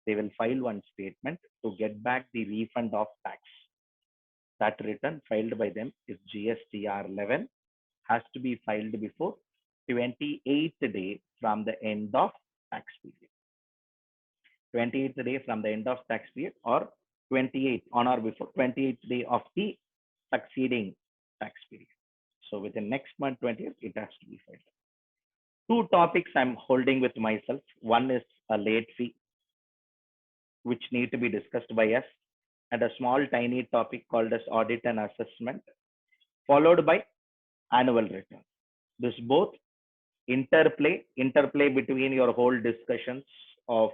they will file one statement to get back the refund of tax. That return filed by them is GSTR 11, has to be filed before 28th day from the end of tax period. 28th day from the end of tax period, or 28th on or before 28th day of the succeeding tax period. So within next month 20th, it has to be filed. Two topics I'm holding with myself. One is a late fee, which need to be discussed by us, and a small tiny topic called as audit and assessment, followed by annual return. This both interplay between your whole discussions of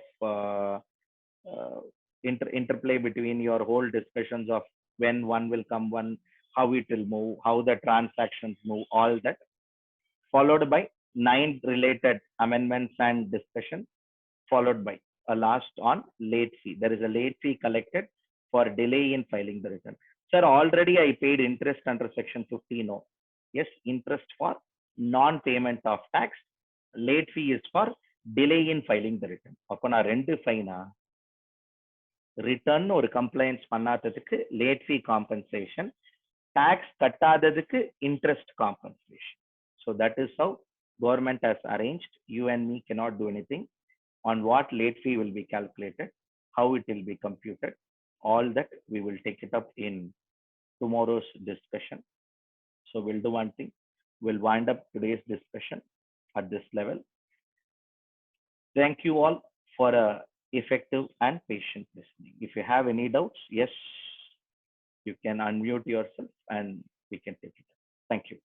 interplay between your whole discussions of when one will come, one, how it will move, how the transactions move, all that, followed by 9 related amendments and discussion, followed by a last on late fee. There is a late fee collected for delay in filing the return. Sir, already I paid interest under section 50. No. Yes, interest for non-payment of tax. Late fee is for delay in filing the return. அப்போ நான் 2 ஃபைனா return ஒரு complaints பண்ணாததுக்கு late fee compensation, tax கட்டாததுக்கு interest compensation. So that is how government has arranged. You and me cannot do anything on what late fee will be calculated, how it will be computed. All that we will take it up in tomorrow's discussion. So we'll do one thing. We'll wind up today's discussion at this level. Thank you all for a effective and patient listening. If you have any doubts, yes, you can unmute yourself and we can take it. Thank you.